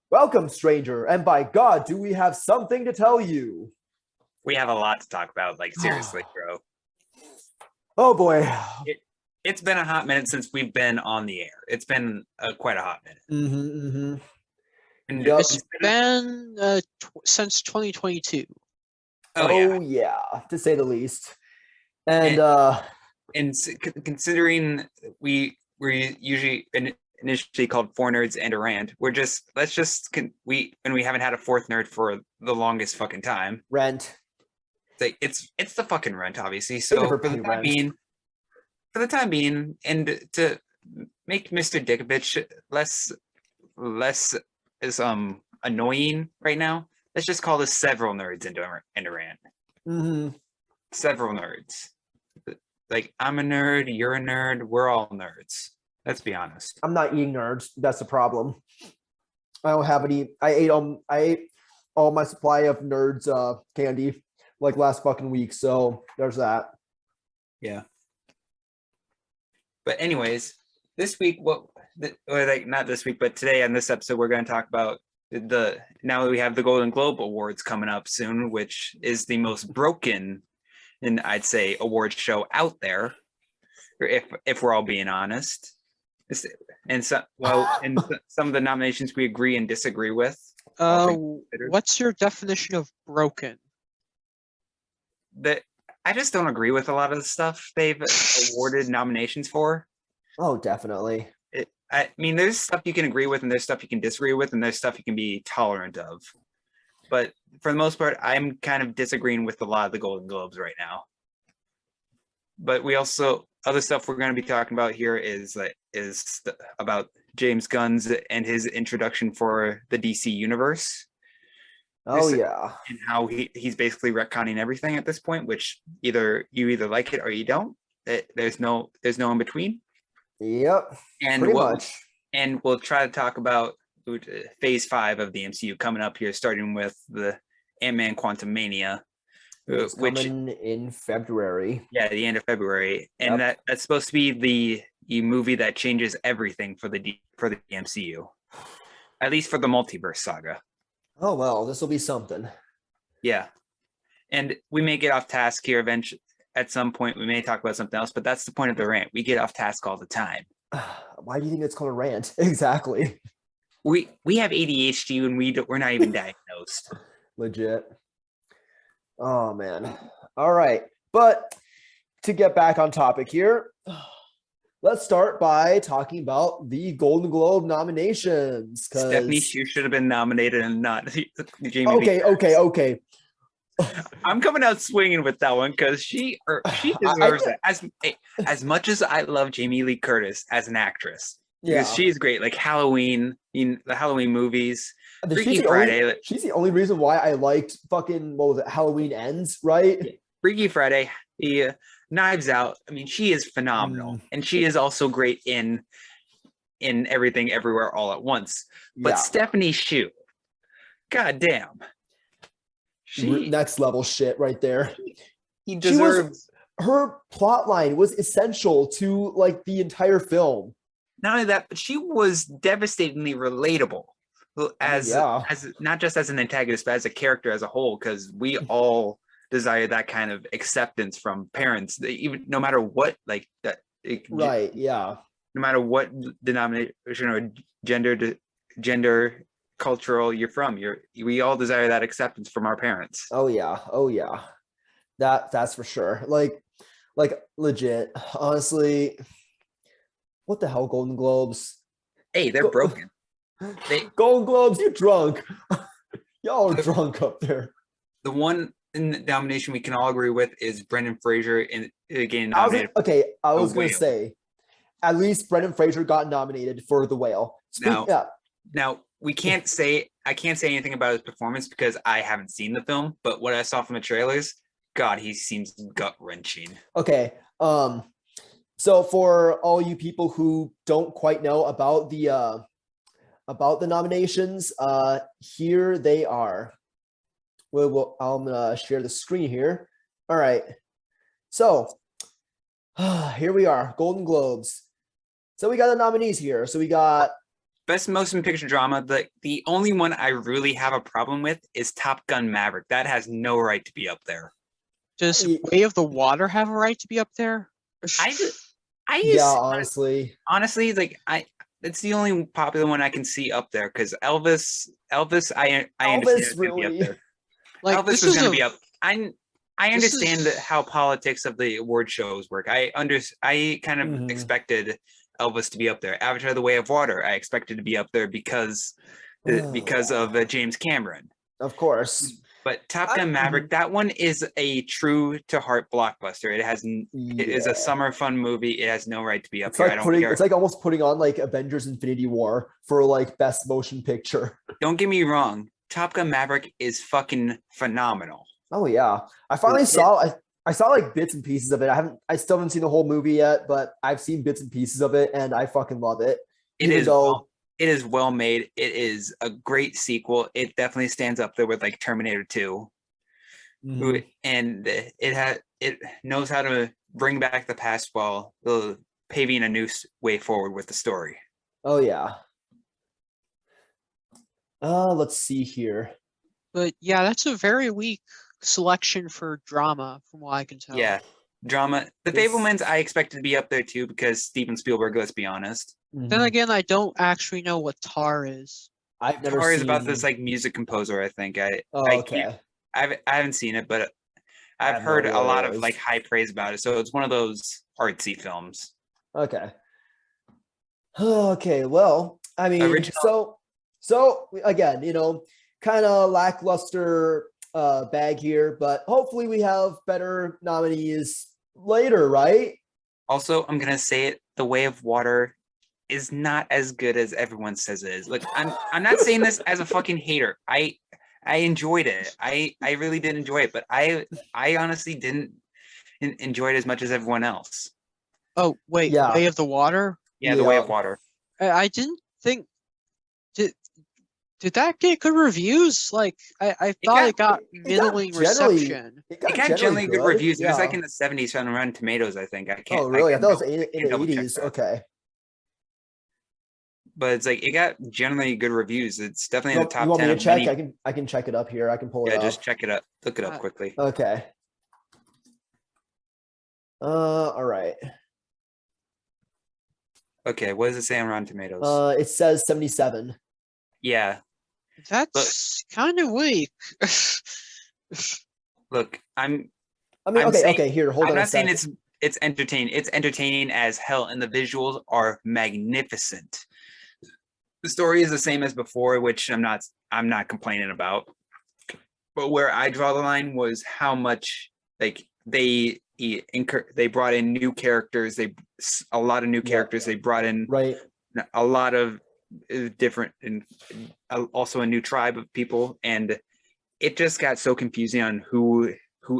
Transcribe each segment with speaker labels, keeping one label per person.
Speaker 1: Welcome, stranger, and by God, do we have something to tell you?
Speaker 2: We have a lot to talk about, like seriously,
Speaker 1: Oh
Speaker 2: bro.
Speaker 1: boy.
Speaker 2: It, it's been a hot minute since we've been on the air. It's been quite a hot minute.
Speaker 1: Mm-hmm.
Speaker 2: And
Speaker 1: Yep.
Speaker 3: It's been since 2022.
Speaker 2: oh yeah,
Speaker 1: Oh yeah, to say the least. And
Speaker 2: and, considering we're usually initially called Four Nerds and a Rant, when we haven't had a fourth nerd for the longest fucking time.
Speaker 1: rent.
Speaker 2: It's the fucking rent, obviously.
Speaker 1: We
Speaker 2: So
Speaker 1: never pay rent.
Speaker 2: for the time being, and to make Mr. Dickovich less is annoying right now. Let's just call this several nerds into a rant.
Speaker 1: Mm-hmm.
Speaker 2: Several nerds. Like I'm a nerd, you're a nerd, we're all nerds. Let's be honest.
Speaker 1: I'm not eating nerds. That's the problem. I don't have any. I ate all my supply of nerds candy like last fucking week. So there's that.
Speaker 2: Yeah. But anyways, this week, not this week, but today on this episode, we're going to talk about now that we have the Golden Globe Awards coming up soon, which is the most broken, and I'd say, award show out there, if we're all being honest. And some of the nominations we agree and disagree with.
Speaker 3: What's your definition of broken?
Speaker 2: That I just don't agree with a lot of the stuff they've awarded nominations for.
Speaker 1: Oh, definitely.
Speaker 2: I mean, there's stuff you can agree with, and there's stuff you can disagree with, and there's stuff you can be tolerant of. But for the most part, I'm kind of disagreeing with a lot of the Golden Globes right now. But we also, other stuff we're going to be talking about here is about James Gunn's and his introduction for the DC universe.
Speaker 1: Oh yeah.
Speaker 2: And how he's basically retconning everything at this point, which you either like it or you don't. There's no in between.
Speaker 1: Yep.
Speaker 2: And
Speaker 1: pretty much.
Speaker 2: And we'll try to talk about phase 5 of the MCU coming up here, starting with the Ant-Man Quantumania,
Speaker 1: which coming in February.
Speaker 2: Yeah, the end of February, and that's supposed to be the movie that changes everything for the MCU, at least for the multiverse saga.
Speaker 1: Oh well, this will be something.
Speaker 2: Yeah, and we may get off task here eventually. At some point, we may talk about something else, but that's the point of the rant. We get off task all the time.
Speaker 1: Why do you think it's called a rant? Exactly.
Speaker 2: We have ADHD and we're not even diagnosed.
Speaker 1: Legit. Oh man. All right, but to get back on topic here, let's start by talking about the Golden Globe nominations.
Speaker 2: Stephanie Shu should have been nominated and not Jamie.
Speaker 1: Okay.
Speaker 2: I'm coming out swinging with that one because she deserves it. As much as I love Jamie Lee Curtis as an actress, because she's great. Like Halloween, in the Halloween movies, Freaky Friday.
Speaker 1: She's the only reason why I liked fucking Halloween Ends, right?
Speaker 2: Freaky Friday, the Knives Out. I mean, she is phenomenal, and she is also great in Everything Everywhere All at Once. But Stephanie Shu, goddamn.
Speaker 1: She next level shit right there.
Speaker 2: He deserves.
Speaker 1: Her plot line was essential to like the entire film.
Speaker 2: Not only that, but she was devastatingly relatable as not just as an antagonist, but as a character as a whole, because we all desire that kind of acceptance from parents, even no matter what, like that.
Speaker 1: Right. Yeah.
Speaker 2: No matter what denomination or gender, cultural you're from, we all desire that acceptance from our parents.
Speaker 1: Oh yeah. That's for sure. Like legit. Honestly, what the hell, Golden Globes?
Speaker 2: Hey, they're broken.
Speaker 1: Golden Globes, you drunk? Y'all are drunk up there.
Speaker 2: The one in the nomination we can all agree with is Brendan Fraser in getting nominated.
Speaker 1: I was gonna say, at least Brendan Fraser got nominated for The Whale.
Speaker 2: Now I can't say anything about his performance because I haven't seen the film, but what I saw from the trailers, God, he seems gut-wrenching.
Speaker 1: Okay. So for all you people who don't quite know about the nominations, here they are. I'm gonna share the screen here. All right. So here we are, Golden Globes. So we got the nominees here. So we got
Speaker 2: best motion picture drama. The only one I really have a problem with is Top Gun Maverick. That has no right to be up there.
Speaker 3: Does
Speaker 1: I-
Speaker 3: Way of the Water have a right to be up there?
Speaker 2: I
Speaker 1: Yeah,
Speaker 2: honestly, like it's the only popular one I can see up there because Elvis, I understand
Speaker 1: Elvis
Speaker 2: it's gonna be up
Speaker 1: really.
Speaker 2: there.
Speaker 3: Like
Speaker 2: Elvis
Speaker 3: this
Speaker 2: was
Speaker 3: is
Speaker 2: gonna
Speaker 3: a
Speaker 2: be up. I
Speaker 3: this
Speaker 2: understand
Speaker 3: is
Speaker 2: how politics of the award shows work. I kind of
Speaker 1: Mhm.
Speaker 2: expected Elvis to be up there. Avatar: The Way of Water, I expected to be up there because of James Cameron.
Speaker 1: Of course.
Speaker 2: But Top Gun Maverick, that one is a true to heart blockbuster. It is a
Speaker 1: Yeah.
Speaker 2: summer fun movie. It has no right to be up
Speaker 1: It's
Speaker 2: here.
Speaker 1: like
Speaker 2: I don't care.
Speaker 1: it's like almost putting on like Avengers Infinity War for like best motion picture.
Speaker 2: Don't get me wrong. Top Gun Maverick is fucking phenomenal.
Speaker 1: Oh yeah. I finally I saw like bits and pieces of it. I still haven't seen the whole movie yet, but I've seen bits and pieces of it and I fucking love it. Even though
Speaker 2: It is well made. It is a great sequel. It definitely stands up there with like Terminator 2. And it knows how to bring back the past while paving a new way forward with the story.
Speaker 1: oh yeah. Let's see here.
Speaker 3: but yeah, that's a very weak selection for drama from what I can tell.
Speaker 2: Yeah. Drama. The Fablemans I expected to be up there too because Steven Spielberg, let's be honest.
Speaker 3: Then again, I don't actually know what Tar is.
Speaker 1: I've never
Speaker 2: Tar
Speaker 1: seen
Speaker 2: is about this like music composer, I think.
Speaker 1: okay.
Speaker 2: I haven't seen it, but
Speaker 1: I
Speaker 2: I've
Speaker 1: have no
Speaker 2: heard
Speaker 1: idea
Speaker 2: a
Speaker 1: what
Speaker 2: lot
Speaker 1: it
Speaker 2: of
Speaker 1: is.
Speaker 2: like high praise about it. So it's one of those artsy films.
Speaker 1: Okay. Okay, well, I mean,
Speaker 2: Original.
Speaker 1: so again, kind of lackluster bag here, but hopefully we have better nominees later, right?
Speaker 2: Also, I'm gonna say it, The Way of Water is not as good as everyone says it is. Like I'm not saying this as a fucking hater. I enjoyed it. I really did enjoy it, but I honestly didn't enjoy it as much as everyone else.
Speaker 3: Oh wait,
Speaker 1: Yeah.
Speaker 3: Way of the Water.
Speaker 2: Yeah, The Way of Water.
Speaker 3: I didn't think did that get good reviews? Like I thought it got middling reception.
Speaker 1: It
Speaker 2: It got generally good reviews. It was like in the 70s on Rotten Tomatoes, I think.
Speaker 1: Oh, really? I thought it was in the
Speaker 2: double check
Speaker 1: 80s.
Speaker 2: that.
Speaker 1: Okay.
Speaker 2: But it's like it got generally good reviews. It's definitely in the top
Speaker 1: You want
Speaker 2: 10
Speaker 1: me to check?
Speaker 2: many...
Speaker 1: I can check it up here. I can pull it
Speaker 2: Yeah,
Speaker 1: up.
Speaker 2: just check it up. Look it up quickly.
Speaker 1: Okay. All right.
Speaker 2: Okay, what does it say on Rotten Tomatoes?
Speaker 1: It says 77.
Speaker 2: Yeah.
Speaker 3: That's kind of weak.
Speaker 2: Look,
Speaker 1: I mean,
Speaker 2: I'm
Speaker 1: okay,
Speaker 2: saying-
Speaker 1: okay, here, hold
Speaker 2: I'm
Speaker 1: on a
Speaker 2: not saying
Speaker 1: sec.
Speaker 2: it's entertaining. It's entertaining as hell, and the visuals are magnificent. The story is the same as before, which I'm not complaining about. But where I draw the line was how much like they brought in new characters. A lot of new characters. They brought in
Speaker 1: Right.
Speaker 2: a lot of different and also a new tribe of people, and it just got so confusing on who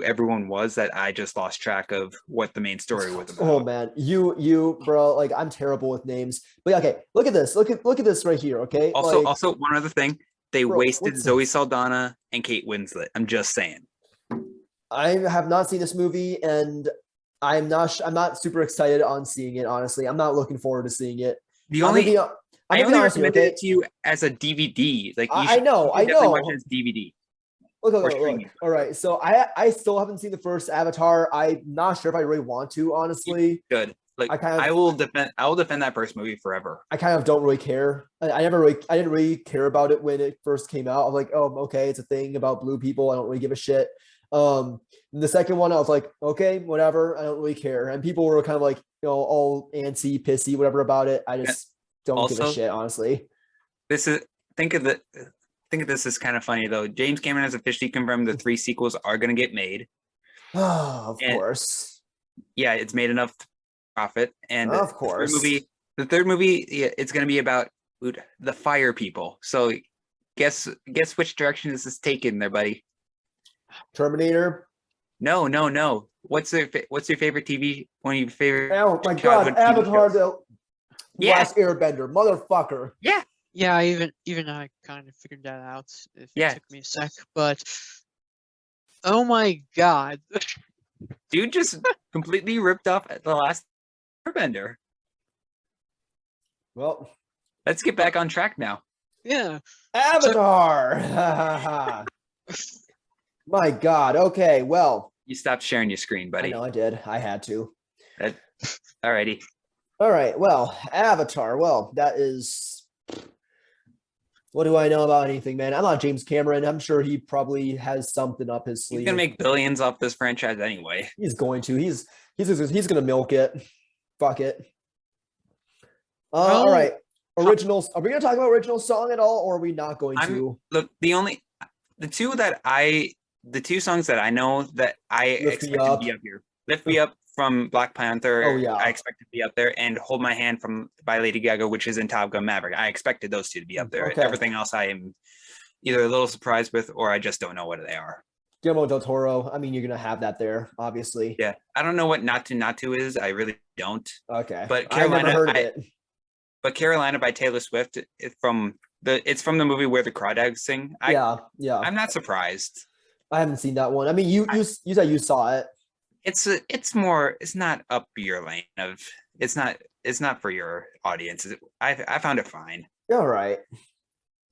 Speaker 2: everyone was that I just lost track of what the main story was about.
Speaker 1: Oh man, you bro, like I'm terrible with names. But okay, look at this. Look at this right here, okay?
Speaker 2: Also one other thing, they wasted
Speaker 1: what's
Speaker 2: Zoe
Speaker 1: this?
Speaker 2: Saldana and Kate Winslet. I'm just saying.
Speaker 1: I have not seen this movie and I'm not super excited on seeing it, honestly. I'm not looking forward to seeing it.
Speaker 2: I only
Speaker 1: honest with you,
Speaker 2: recommended it to you as a DVD. Like you
Speaker 1: I know.
Speaker 2: definitely watch it as DVD.
Speaker 1: Look.
Speaker 2: streaming.
Speaker 1: All right. So I still haven't seen the first Avatar. I'm not sure if I really want to, honestly.
Speaker 2: Good. Like I will defend that first movie forever.
Speaker 1: I kind of don't really care. I didn't really care about it when it first came out. I was like, oh, okay, it's a thing about blue people. I don't really give a shit. The second one, I was like, okay, whatever. I don't really care. And people were kind of like, all antsy, pissy, whatever about it. I just don't give a shit, honestly.
Speaker 2: Think of this as kind of funny though. James Cameron has officially confirmed the 3 sequels are going to get made.
Speaker 1: Of course.
Speaker 2: Yeah, it's made enough profit, and
Speaker 1: of course,
Speaker 2: the third movie, it's going to be about the fire people. So, guess which direction this is taking there, buddy?
Speaker 1: Terminator.
Speaker 2: No. What's your favorite TV? One of your favorite?
Speaker 1: Oh my god, Avatar: The Last Airbender, motherfucker.
Speaker 2: Yeah.
Speaker 3: Yeah, even I kind of figured that out. It took me a sec, but oh my god,
Speaker 2: dude just completely ripped off The Last Airbender.
Speaker 1: Well,
Speaker 2: let's get back on track now.
Speaker 3: Yeah.
Speaker 1: Avatar. My God. Okay. Well,
Speaker 2: You stopped sharing your screen,
Speaker 1: I
Speaker 2: buddy.
Speaker 1: know I did. I had to.
Speaker 2: Alrighty.
Speaker 1: All right. Well, Avatar. Well, that is. What do I know about anything, man? I'm not James Cameron. I'm sure he probably has something up his sleeve.
Speaker 2: He's gonna make billions off this franchise anyway.
Speaker 1: He's going to. He's gonna milk it. Fuck it. All right. Originals. Are we gonna talk about original song at all, or are we not going to?
Speaker 2: Look, the two songs that I know that I expect to be up here. Lift Me Up from Black Panther.
Speaker 1: Oh yeah.
Speaker 2: I expect to be up there, and Hold My Hand by Lady Gaga, which is in Top Gun Maverick. I expected those two to be up there.
Speaker 1: Okay.
Speaker 2: Everything else I am either a little surprised with, or I just don't know what they are.
Speaker 1: Guillermo del Toro. I mean, you're gonna have that there, obviously.
Speaker 2: Yeah, I don't know what Not To is. I really don't.
Speaker 1: Okay.
Speaker 2: But
Speaker 1: Carolina, I never heard of it.
Speaker 2: But Carolina by Taylor Swift. It's from the movie where the Crawdads sing.
Speaker 1: Yeah.
Speaker 2: I'm not surprised.
Speaker 1: I haven't seen that one. I mean, you said you saw it.
Speaker 2: It's not up your lane of. It's not for your audience. I found it fine.
Speaker 1: All right.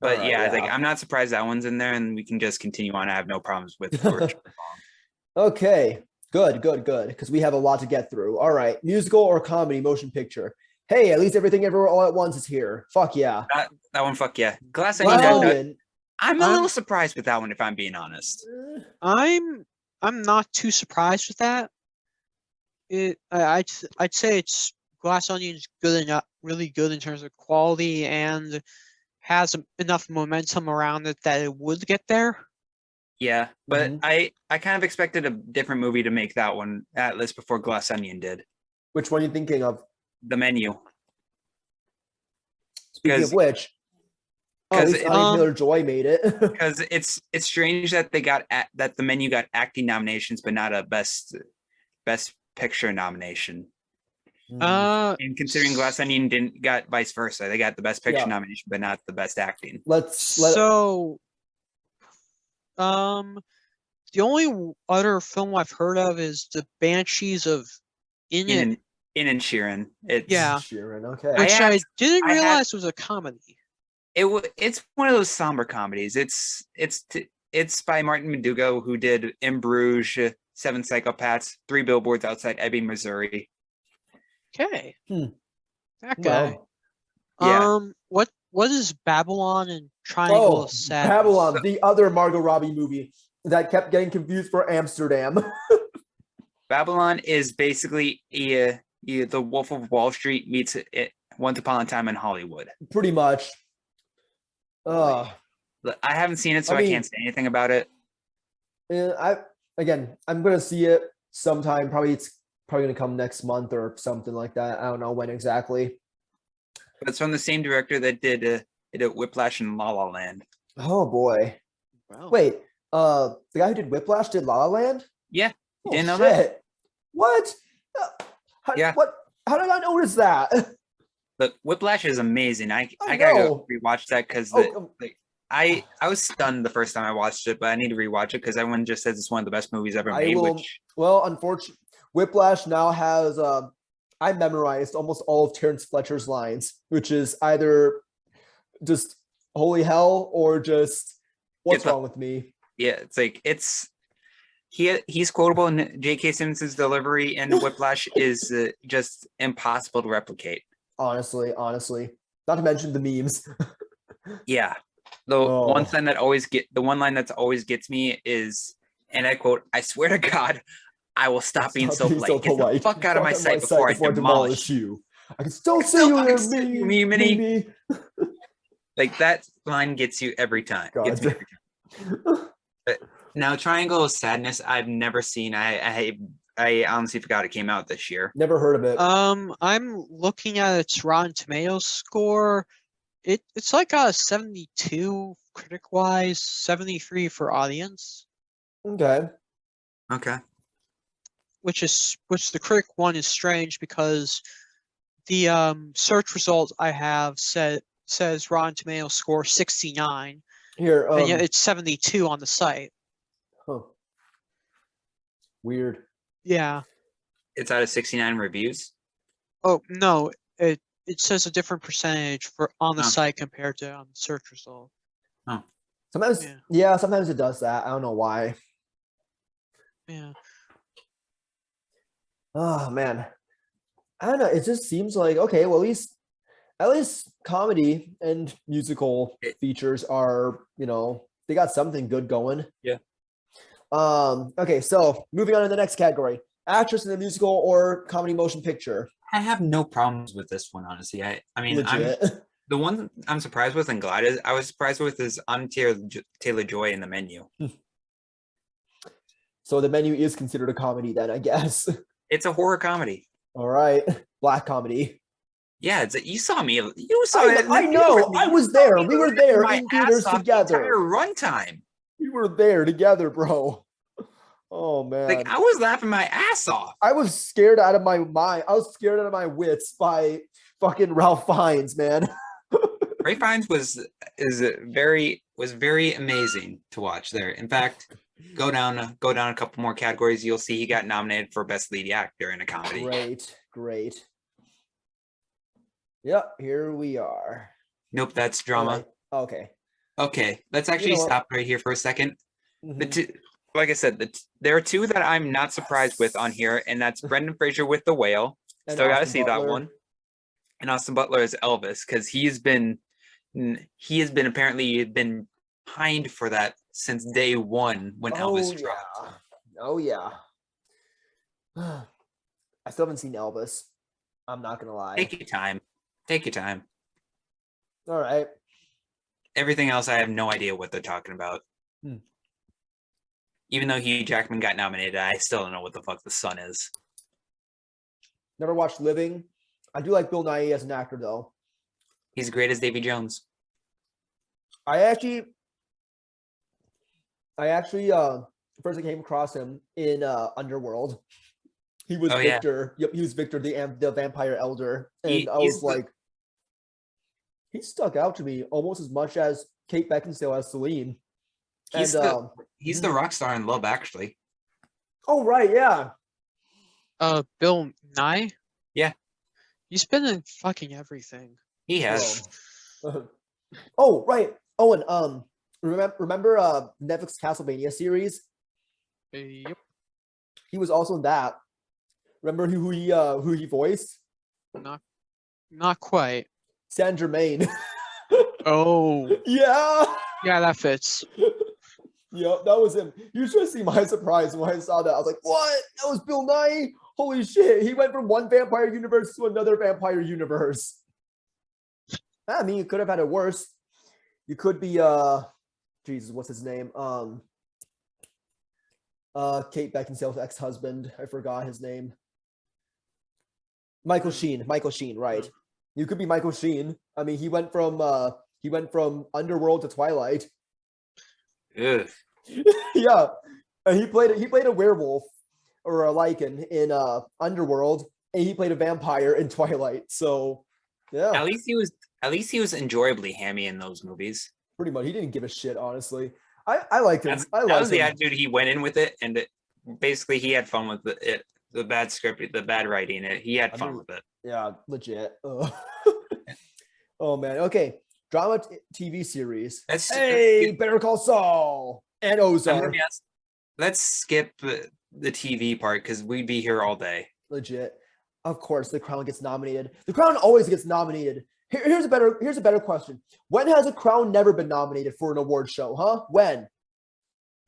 Speaker 2: But yeah, like I'm not surprised that one's in there, and we can just continue on. I have no problems with the original song.
Speaker 1: Okay, good. Because we have a lot to get through. All right, musical or comedy, motion picture. Hey, at least Everything Everywhere All at Once is here. Fuck yeah.
Speaker 2: That one, fuck yeah. Glass
Speaker 1: Onion.
Speaker 2: Onion. I'm a little surprised with that one, if I'm being honest.
Speaker 3: I'm not too surprised with that. I'd say it's Glass Onion's good enough, really good in terms of quality, and has enough momentum around it that it would get there.
Speaker 2: Yeah, but I kind of expected a different movie to make that one at list before Glass Onion did.
Speaker 1: Which one are you thinking of?
Speaker 2: The Menu.
Speaker 1: Speaking of which, at least Anya Taylor-Joy made it.
Speaker 2: Because it's strange that that The Menu got acting nominations, but not a best picture nomination. And considering Glass Onion didn't got vice versa, they got the best picture nomination, but not the best acting.
Speaker 3: The only other film I've heard of is the Banshees of
Speaker 2: In and Sheeran.
Speaker 1: Sheeran, okay.
Speaker 3: Which I didn't realize was a comedy.
Speaker 2: It's one of those somber comedies. It's by Martin Mendugo, who did In Bruges, Seven Psychopaths, 3 Billboards Outside Ebbing, Missouri.
Speaker 3: Okay. That guy.
Speaker 2: Yeah.
Speaker 3: What is Babylon and Triangle of Sadness?
Speaker 1: Babylon, the other Margot Robbie movie that kept getting confused for Amsterdam.
Speaker 2: Babylon is basically the Wolf of Wall Street meets Once Upon a Time in Hollywood.
Speaker 1: Pretty much.
Speaker 2: I haven't seen it, so I can't say anything about it.
Speaker 1: I'm gonna see it sometime. It's probably gonna come next month or something like that. I don't know when exactly.
Speaker 2: But it's from the same director that did Whiplash and La La Land.
Speaker 1: Oh boy!
Speaker 3: Wow.
Speaker 1: Wait, the guy who did Whiplash did La La Land?
Speaker 2: Yeah,
Speaker 1: you
Speaker 2: didn't know that?
Speaker 1: What? What? How did I notice that?
Speaker 2: Look, Whiplash is amazing. I gotta go rewatch that because I was stunned the first time I watched it, but I need to rewatch it because everyone just says it's one of the best movies ever made.
Speaker 1: Well, unfortunately, Whiplash now has. I memorized almost all of Terrence Fletcher's lines, which is either just "Holy hell" or just "What's wrong with me?"
Speaker 2: Yeah, he's quotable in J.K. Simmons' delivery, and Whiplash is just impossible to replicate.
Speaker 1: Honestly, not to mention the memes.
Speaker 2: Yeah, the one line that always gets me is, and I quote, "I swear to God, I will stop being so polite. Get the fuck out of my sight before I demolish you.
Speaker 1: I can still see you, me."
Speaker 2: Like that line gets you every time. Now, Triangle of Sadness, I've never seen. I honestly forgot it came out this year.
Speaker 1: Never heard of it.
Speaker 3: I'm looking at its Rotten Tomatoes score. It's like a 72 critic-wise, 73 for audience.
Speaker 1: Okay.
Speaker 3: Which the critic one is strange because the search result I have says Rotten Tomatoes score 69.
Speaker 1: Here,
Speaker 3: and yet it's 72 on the site.
Speaker 1: Huh. Weird.
Speaker 3: Yeah.
Speaker 2: It's out of 69 reviews.
Speaker 3: Oh no, it says a different percentage for on the
Speaker 2: Oh.
Speaker 3: site compared to on the search result.
Speaker 1: Sometimes,
Speaker 3: Yeah.
Speaker 1: yeah, sometimes it does that. I don't know why.
Speaker 3: Yeah.
Speaker 1: Oh man, I don't know. It just seems like okay. Well, at least comedy and musical features are, they got something good going.
Speaker 2: Yeah.
Speaker 1: Okay, so moving on to the next category: actress in a musical or comedy motion picture.
Speaker 2: I have no problems with this one, honestly. I mean,
Speaker 1: Legit.
Speaker 2: the one I'm surprised with and glad is I was surprised with is Taylor Joy in The Menu.
Speaker 1: So the Menu is considered a comedy then, I guess.
Speaker 2: It's a horror comedy.
Speaker 1: All right, black comedy.
Speaker 2: Yeah, you saw me. You saw it.
Speaker 1: I know. I was there. We were there in theaters together.
Speaker 2: Entire runtime.
Speaker 1: We were there together, bro. Oh man.
Speaker 2: Like I was laughing my ass off.
Speaker 1: I was scared out of my mind. I was scared out of my wits by fucking Ralph Fiennes, man.
Speaker 2: Ray Fiennes was very amazing to watch there. In fact, go down a couple more categories. You'll see he got nominated for best lead actor in a comedy.
Speaker 1: Great. Yep, here we are.
Speaker 2: Nope, that's drama.
Speaker 1: Okay.
Speaker 2: Okay, let's actually stop right here for a second.
Speaker 1: Mhm.
Speaker 2: Like I said, there are two that I'm not surprised with on here, and that's Brendan Fraser with The Whale.
Speaker 1: And
Speaker 2: Still got to
Speaker 1: Austin
Speaker 2: see that
Speaker 1: Butler.
Speaker 2: one. And Austin Butler as Elvis, because he has been apparently been pined for that since day one when Elvis dropped.
Speaker 1: Oh yeah. I still haven't seen Elvis. I'm not gonna lie.
Speaker 2: Take your time. Take your time.
Speaker 1: All right.
Speaker 2: Everything else, I have no idea what they're talking about. Even though Hugh Jackman got nominated, I still don't know what the fuck the Sun is.
Speaker 1: Never watched Living. I do like Bill Nighy as an actor, though.
Speaker 2: He's great as Davy Jones.
Speaker 1: I actually first I came across him in Underworld. He was Victor. Yeah. Yep, he was Victor, the vampire elder, and I was like, he stuck out to me almost as much as Kate Beckinsale as Celine.
Speaker 2: He's the rock star in Love Actually.
Speaker 1: Oh right, yeah.
Speaker 3: Bill Nye.
Speaker 2: Yeah,
Speaker 3: he's been in fucking everything.
Speaker 2: He has.
Speaker 1: Oh right. Oh, and remember Netflix Castlevania series?
Speaker 3: Yep.
Speaker 1: He was also in that. Remember who he voiced?
Speaker 3: Not quite.
Speaker 1: Saint Germain.
Speaker 3: Oh.
Speaker 1: Yeah.
Speaker 3: Yeah, that fits.
Speaker 1: Yep, that was him. You should see my surprise when I saw that. I was like, what? That was Bill Nighy? Holy shit. He went from one vampire universe to another vampire universe. I mean, you could have had it worse. You could be Jesus, what's his name? Kate Beckinsale's ex-husband. I forgot his name. Michael Sheen, right. You could be Michael Sheen. I mean, he went from Underworld to Twilight.
Speaker 2: Ugh.
Speaker 1: Yeah. And he played a werewolf or a lichen in Underworld, and he played a vampire in Twilight. So yeah.
Speaker 2: At least he was enjoyably hammy in those movies.
Speaker 1: Pretty much. He didn't give a shit, honestly. I liked him.
Speaker 2: That was the attitude he went in with it, and basically he had fun with the bad script, the bad writing. He had fun with it.
Speaker 1: Yeah, legit. Oh man. Okay. Drama TV series. Better Call Saul and Ozark.
Speaker 2: Let's skip the TV part because we'd be here all day.
Speaker 1: Legit. Of course, The Crown gets nominated. The Crown always gets nominated. Here's a better question. When has a Crown never been nominated for an award show, huh? When?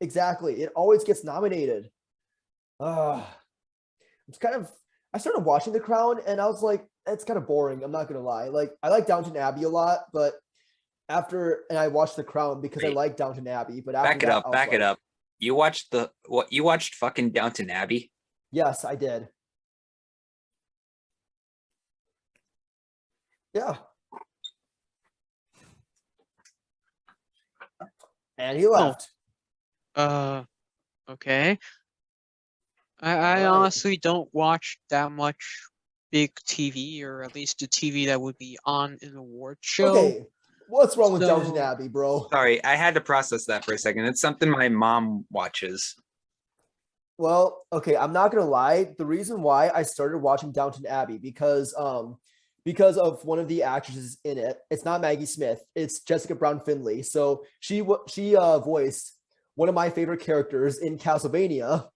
Speaker 1: Exactly. It always gets nominated. I started watching The Crown and I was like, it's kind of boring. I'm not gonna lie. Like, I like Downton Abbey a lot, but I watched The Crown because I like Downton Abbey. But after
Speaker 2: back it up. You watched fucking Downton Abbey?
Speaker 1: Yes, I did. Yeah. And he left.
Speaker 3: Okay. I honestly don't watch that much big TV, or at least the TV that would be on an award show.
Speaker 1: Okay. What's wrong with Downton Abbey, bro?
Speaker 2: Sorry, I had to process that for a second. It's something my mom watches.
Speaker 1: Well, okay, I'm not gonna lie. The reason why I started watching Downton Abbey because because of one of the actresses in it. It's not Maggie Smith. It's Jessica Brown Findlay. So she voiced one of my favorite characters in Castlevania.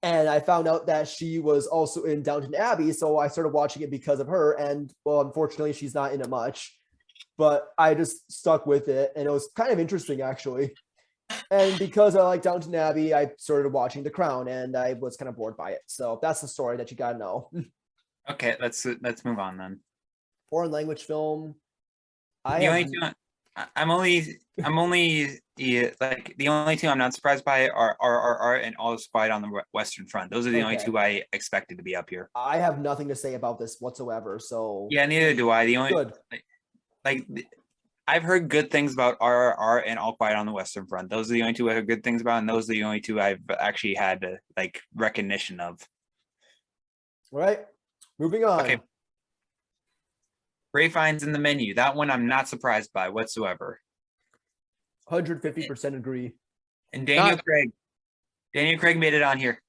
Speaker 1: And I found out that she was also in Downton Abbey. So I started watching it because of her. And well, unfortunately, she's not in it much. But I just stuck with it. And it was kind of interesting, actually. And because I like Downton Abbey, I started watching The Crown. And I was kind of bored by it. So that's the story that you got to know.
Speaker 2: Okay, let's move on then.
Speaker 1: Foreign language film.
Speaker 2: The only two I'm only like the only two I'm not surprised by are RRR and All is Quiet on the Western Front. Those are the only two I expected to be up here.
Speaker 1: I have nothing to say about this whatsoever. So
Speaker 2: yeah, neither do I. The only
Speaker 1: good.
Speaker 2: Like I've heard good things about RRR and All Quiet on the Western Front. Those are the only two I heard good things about, and those are the only two I've actually had like recognition of.
Speaker 1: All right, moving on.
Speaker 2: Okay. Ray Fiennes in the Menu. That one I'm not surprised by whatsoever.
Speaker 1: 150% agree.
Speaker 2: And Daniel Craig. Daniel Craig made it on here.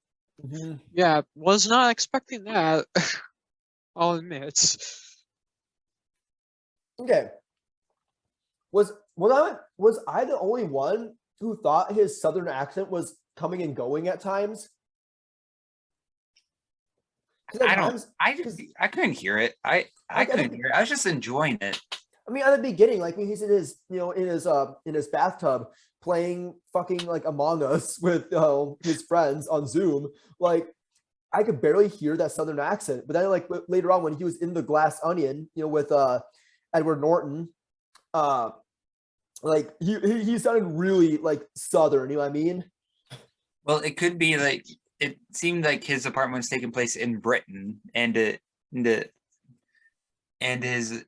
Speaker 1: Mm-hmm.
Speaker 3: Yeah, was not expecting that. I'll admit.
Speaker 1: Okay. Was I the only one who thought his Southern accent was coming and going at times?
Speaker 2: I couldn't hear it. I couldn't hear it. I was just enjoying it.
Speaker 1: I mean, at the beginning, like when he's in his, in his bathtub playing fucking like Among Us with his friends on Zoom, like I could barely hear that Southern accent. But then, like later on, when he was in the Glass Onion, with Edward Norton, like he sounded really like Southern. You know what I mean?
Speaker 2: Well, it could be like it seemed like his apartment was taking place in Britain, and his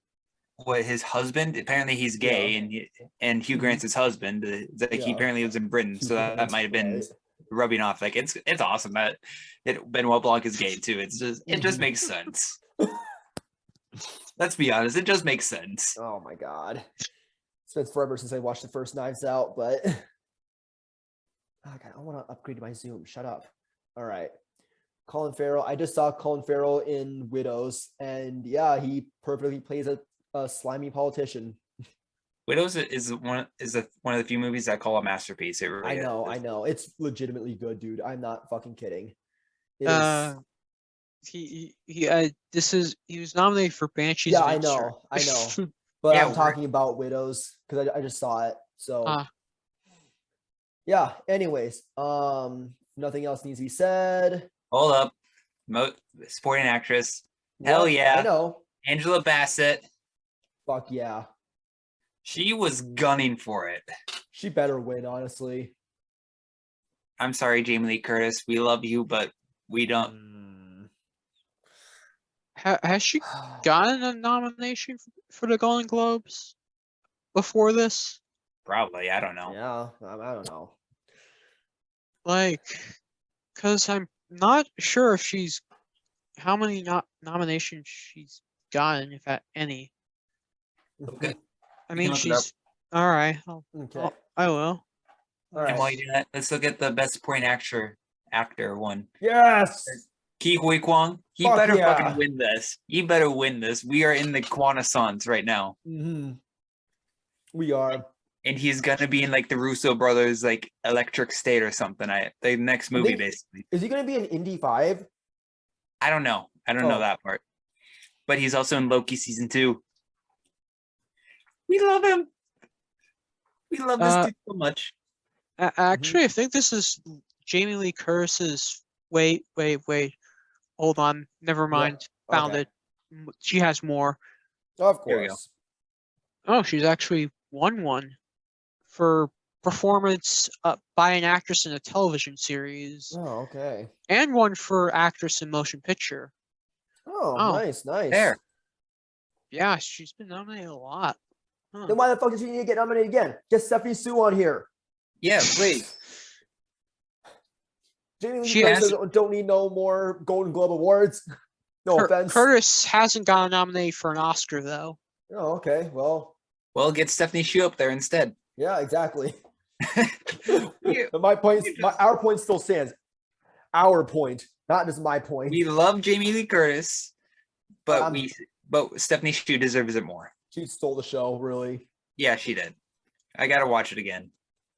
Speaker 2: husband, apparently he's gay, and Hugh Grant's his husband. He apparently lives in Britain, so that might have been rubbing off. Like it's awesome that Benoit Blanc is gay too. It just makes sense. Let's be honest, it just makes sense.
Speaker 1: Oh my god, it's been forever since I watched the first Knives Out, but oh god, I want to upgrade my Zoom. Shut up. All right, Colin Farrell. I just saw Colin Farrell in Widows, and yeah, he perfectly plays a slimy politician.
Speaker 2: Widows is one of the few movies I call a masterpiece. It really
Speaker 1: I know. It's legitimately good, dude. I'm not fucking kidding. He
Speaker 3: was nominated for Banshees.
Speaker 1: Yeah,
Speaker 3: of
Speaker 1: I know. But
Speaker 2: Yeah,
Speaker 1: I'm talking about Widows because I just saw it. So yeah. Anyways, nothing else needs to be said.
Speaker 2: Hold up, supporting actress. Hell yeah,
Speaker 1: I know.
Speaker 2: Angela Bassett.
Speaker 1: Fuck yeah.
Speaker 2: She was gunning for it.
Speaker 1: She better win, honestly.
Speaker 2: I'm sorry, Jamie Lee Curtis. We love you, but we don't.
Speaker 3: Has she gotten a nomination for the Golden Globes before this?
Speaker 2: Probably. I don't know.
Speaker 1: Yeah, I don't know.
Speaker 3: Like, because I'm not sure if how many nominations she's gotten, if at any.
Speaker 2: Okay.
Speaker 3: I mean, she's all right.
Speaker 1: Okay.
Speaker 3: I will.
Speaker 1: All right.
Speaker 2: And while you do that, let's look at the best supporting actor one.
Speaker 1: Yes.
Speaker 2: Ke Huy Quang. He better fucking win this. He better win this. We are in the Renaissance right now.
Speaker 1: Mm-hmm. We are.
Speaker 2: And he's gonna be in like the Russo brothers, like Electric State or something. The next movie, basically.
Speaker 1: Is he gonna be in Indy 5?
Speaker 2: I don't know. I don't know that part. But he's also in Loki season 2. We love him. We love this dude so much.
Speaker 3: Actually, I think this is Jamie Lee Curtis's. Wait. Hold on. Never mind.
Speaker 1: Yeah.
Speaker 3: Found it. She has more.
Speaker 1: Of course.
Speaker 3: Oh, she's actually won one for performance by an actress in a television series.
Speaker 1: Oh, okay.
Speaker 3: And one for actress in motion picture.
Speaker 1: Oh, nice.
Speaker 2: There.
Speaker 3: Yeah, she's been nominated a lot. Huh.
Speaker 1: Then why the fuck does she need to get nominated again? Get Stephanie Sue on here.
Speaker 2: Yeah, please.
Speaker 1: Jamie Lee Curtis don't need no more Golden Globe awards. No offense.
Speaker 3: Curtis hasn't gotten nominated for an Oscar though.
Speaker 1: Oh, okay. Well,
Speaker 2: get Stephanie Shu up there instead.
Speaker 1: Yeah, exactly. Our point still stands. Our point, not just my point.
Speaker 2: We love Jamie Lee Curtis, but but Stephanie Shu deserves it more.
Speaker 1: She stole the show, really.
Speaker 2: Yeah, she did. I gotta watch it again.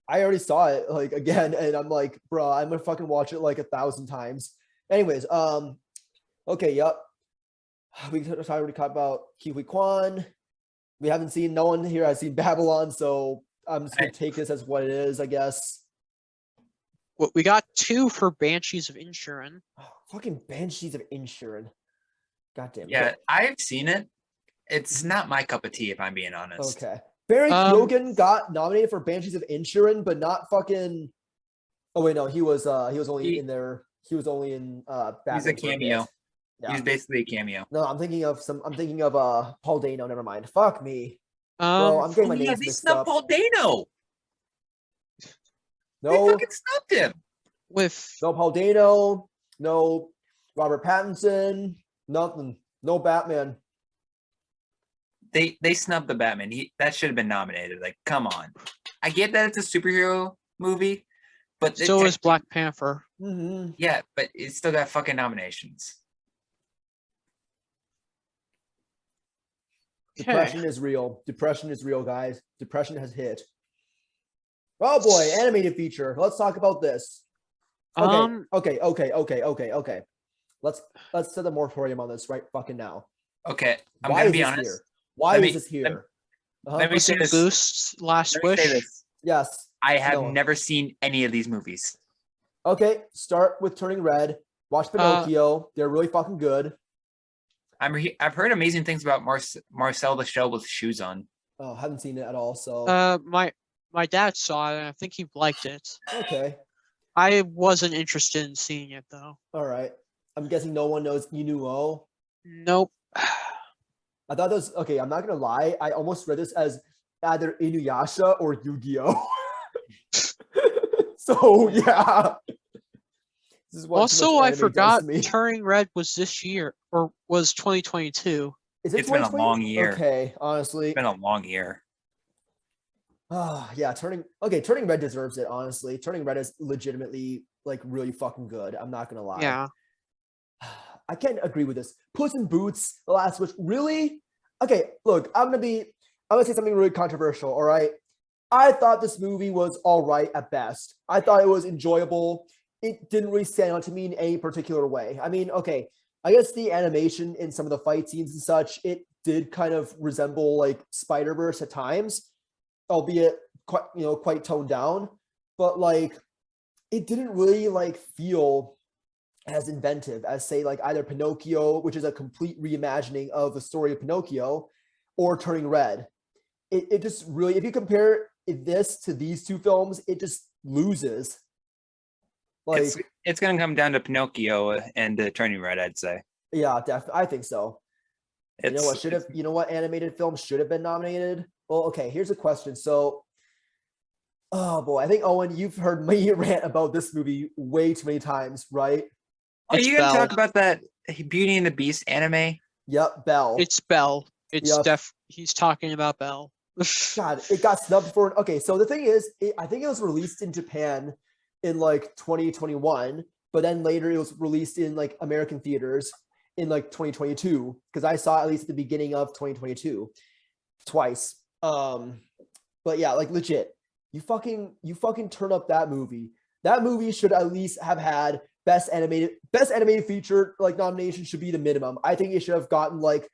Speaker 1: I already saw it like again, and I'm like, bro, I'm gonna fucking watch it like 1,000 times. Anyways, okay, yep. We already talked about Kiwi Kwan. We haven't seen. No one here has seen Babylon, so I'm just gonna take this as what it is, I guess.
Speaker 3: Well, we got 2 for Banshees of Inisherin.
Speaker 1: Oh, fucking Banshees of Inisherin. Goddamn.
Speaker 2: Yeah, I've seen it. It's not my cup of tea, if I'm being honest.
Speaker 1: Okay. Barry Keoghan got nominated for Banshees of Inisherin, but not fucking. Oh wait, no, he was only in there. He was only in Batman.
Speaker 2: He's a cameo.
Speaker 1: Yeah.
Speaker 2: He's basically a cameo.
Speaker 1: No, I'm thinking of Paul Dano. Never mind. Fuck me. Bro, I'm getting my names
Speaker 2: They
Speaker 1: mixed
Speaker 2: snubbed
Speaker 1: up.
Speaker 2: Paul Dano. They
Speaker 1: No,
Speaker 2: fucking snubbed him.
Speaker 3: With
Speaker 1: no Paul Dano. No Robert Pattinson. Nothing. No Batman.
Speaker 2: They snubbed the Batman. That should have been nominated. Like, come on. I get that it's a superhero movie, but
Speaker 3: so is Black Panther.
Speaker 1: Mm-hmm.
Speaker 2: yeah, but it still got fucking nominations.
Speaker 1: Depression is real. Depression is real, guys. Depression has hit. Oh boy, animated feature. Let's talk about this. Okay. Let's set a moratorium on this right fucking now.
Speaker 2: Okay, I'm
Speaker 1: Why
Speaker 2: gonna
Speaker 1: is
Speaker 2: be
Speaker 1: this
Speaker 2: honest.
Speaker 1: here? Why
Speaker 2: Let
Speaker 1: is
Speaker 2: me-
Speaker 1: this here?
Speaker 2: Let me say
Speaker 3: Puss in
Speaker 2: this.
Speaker 3: Boots, Last
Speaker 2: Let me say
Speaker 3: Wish.
Speaker 2: this.
Speaker 1: Yes.
Speaker 2: I have
Speaker 1: No.
Speaker 2: never seen any of these movies.
Speaker 1: Okay, start with Turning Red. Watch Pinocchio. They're really fucking good.
Speaker 2: I've heard amazing things about Marcel the Shell with shoes on.
Speaker 1: Oh, haven't seen it at all. So
Speaker 3: My dad saw it and I think he liked it.
Speaker 1: okay,
Speaker 3: I wasn't interested in seeing it though.
Speaker 1: all right. I'm guessing no one knows Inuo.
Speaker 3: Nope.
Speaker 1: I thought that was okay. I'm not gonna lie. I almost read this as either Inuyasha or Yu-Gi-Oh. So yeah. This is what too
Speaker 3: Also,
Speaker 1: much
Speaker 3: I
Speaker 1: anime does
Speaker 3: forgot
Speaker 1: to me.
Speaker 3: Turning Red was this year or was 2022.
Speaker 1: Is it
Speaker 2: It's been a
Speaker 1: 2020?
Speaker 2: long year.
Speaker 1: Okay, honestly.
Speaker 2: It's been a long year.
Speaker 1: Yeah, Turning Red deserves it, honestly. Turning Red is legitimately like really fucking good. I'm not gonna lie.
Speaker 3: Yeah.
Speaker 1: I can't agree with this. Puss in Boots, The Last Wish, really? Okay, look, I'm gonna say something really controversial, all right? I thought this movie was all right at best. I thought it was enjoyable. It didn't really stand out to me in any particular way. I mean, okay, I guess the animation in some of the fight scenes and such, it did kind of resemble like Spider-Verse at times, albeit quite toned down, but like it didn't really like feel as inventive as say like either Pinocchio, which is a complete reimagining of the story of Pinocchio, or Turning Red. It just really, if you compare this to these two films, it just loses. Like,
Speaker 2: It's gonna come down to Pinocchio and Turning Red, I'd say.
Speaker 1: yeah, definitely, I think so.
Speaker 2: It's,
Speaker 1: You know what animated film should have been nominated? Well, okay, here's a question. So, oh boy, I think Owen, you've heard me rant about this movie way too many times, right?
Speaker 2: Are
Speaker 3: It's
Speaker 2: you gonna
Speaker 3: Belle.
Speaker 2: talk about that Beauty and the Beast anime?
Speaker 1: Yep, Belle.
Speaker 3: It's Belle. It's
Speaker 1: Yep.
Speaker 3: He's talking about Belle.
Speaker 1: God, it got snubbed for. Okay, so the thing is, I think it was released in Japan in like 2021, but then later it was released in like American theaters in like 2022 because I saw it at least at the beginning of 2022 twice. But yeah, like legit, you fucking turn up that movie. That movie should at least have had best animated feature like nomination should be the minimum. I think it should have gotten like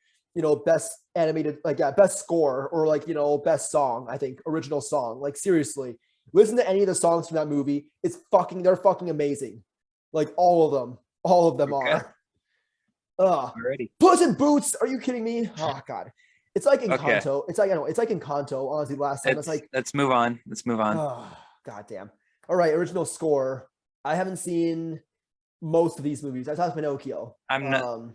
Speaker 1: best animated, like best score or like best song. I think original song. Like seriously, listen to any of the songs from that movie. They're fucking amazing. Like all of them
Speaker 2: Okay.
Speaker 1: are.
Speaker 2: Already.
Speaker 1: Puss in Boots. Are you kidding me? Oh god, it's like
Speaker 2: Okay.
Speaker 1: Encanto. It's like it's like Encanto. Honestly, last time it's like
Speaker 2: Let's move on. Let's move on.
Speaker 1: oh god damn. All right, original score. I haven't seen most of these movies. I saw Pinocchio.
Speaker 2: I'm not.